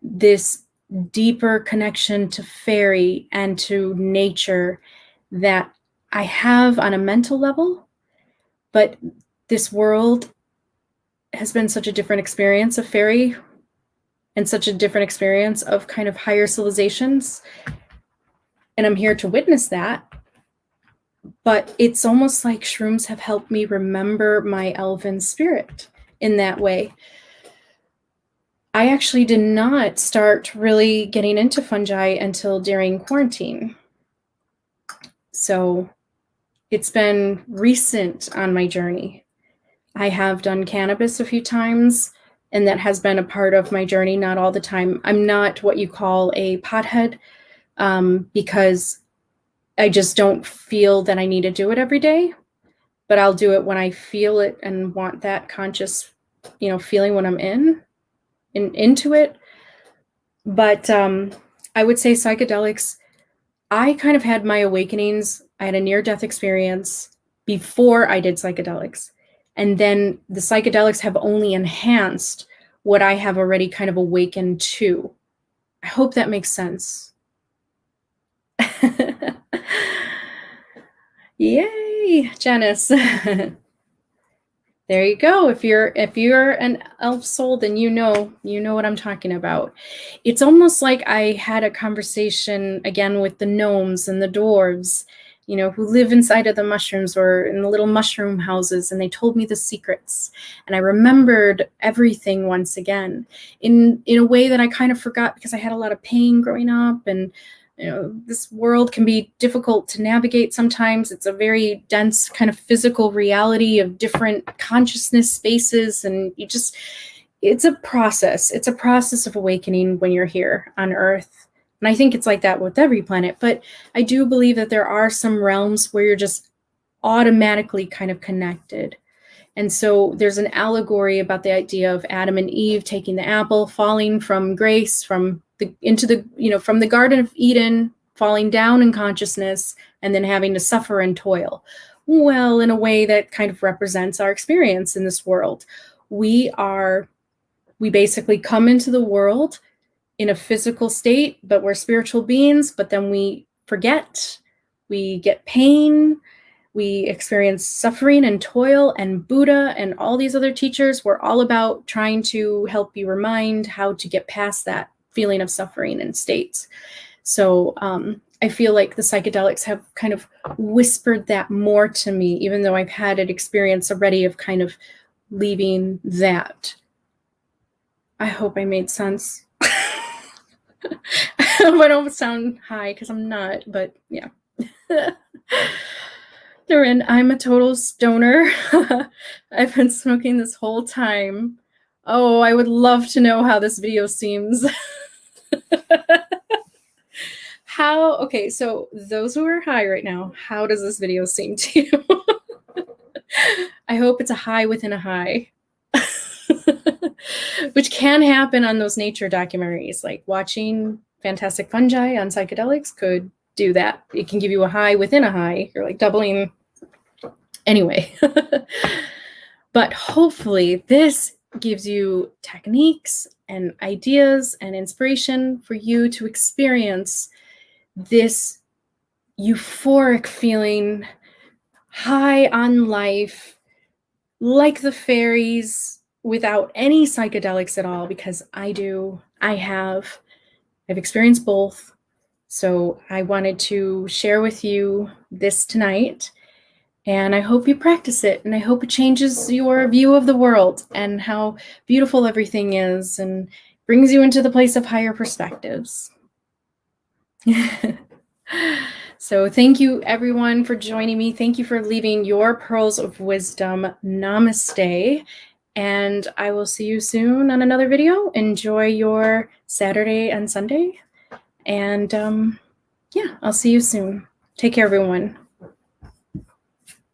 this deeper connection to fairy and to nature that I have on a mental level, but this world has been such a different experience of fairy and such a different experience of kind of higher civilizations. And I'm here to witness that. But it's almost like shrooms have helped me remember my elven spirit in that way. I actually did not start really getting into fungi until during quarantine. So it's been recent on my journey. I have done cannabis a few times, and that has been a part of my journey, not all the time. I'm not what you call a pothead because I just don't feel that I need to do it every day, but I'll do it when I feel it and want that conscious, feeling when I'm into it. But I would say psychedelics, I kind of had my awakenings. I had a near-death experience before I did psychedelics. And then the psychedelics have only enhanced what I have already kind of awakened to. I hope that makes sense. Yay, Janice. There you go. If you're an elf soul, then you know what I'm talking about. It's almost like I had a conversation again with the gnomes and the dwarves, who live inside of the mushrooms or in the little mushroom houses, and they told me the secrets. And I remembered everything once again in a way that I kind of forgot because I had a lot of pain growing up, and this world can be difficult to navigate sometimes. It's a very dense kind of physical reality of different consciousness spaces. And it's a process. It's a process of awakening when you're here on Earth. And I think it's like that with every planet. But I do believe that there are some realms where you're just automatically kind of connected. And so there's an allegory about the idea of Adam and Eve taking the apple, falling from grace, from the Garden of Eden, falling down in consciousness, and then having to suffer and toil. Well, in a way that kind of represents our experience in this world. We basically come into the world in a physical state, but we're spiritual beings, but then we forget, we get pain, we experience suffering and toil, and Buddha and all these other teachers were all about trying to help you remind how to get past that feeling of suffering and states. So I feel like the psychedelics have kind of whispered that more to me, even though I've had an experience already of kind of leaving that. I hope I made sense. I don't sound high because I'm not, but yeah. Therein, I'm a total stoner. I've been smoking this whole time. Oh, I would love to know how this video seems. Okay, so those who are high right now, how does this video seem to you? I hope it's a high within a high. Which can happen on those nature documentaries, like watching Fantastic Fungi on psychedelics could do that. It can give you a high within a high. You're like doubling. Anyway, but hopefully this gives you techniques and ideas and inspiration for you to experience this euphoric feeling, high on life, like the fairies, without any psychedelics at all, because I've experienced both. So I wanted to share with you this tonight, and I hope you practice it, and I hope it changes your view of the world and how beautiful everything is and brings you into the place of higher perspectives. So thank you everyone for joining me. Thank you for leaving your pearls of wisdom. Namaste. And I will see you soon on another video. Enjoy your Saturday and Sunday. And yeah, I'll see you soon. Take care, everyone.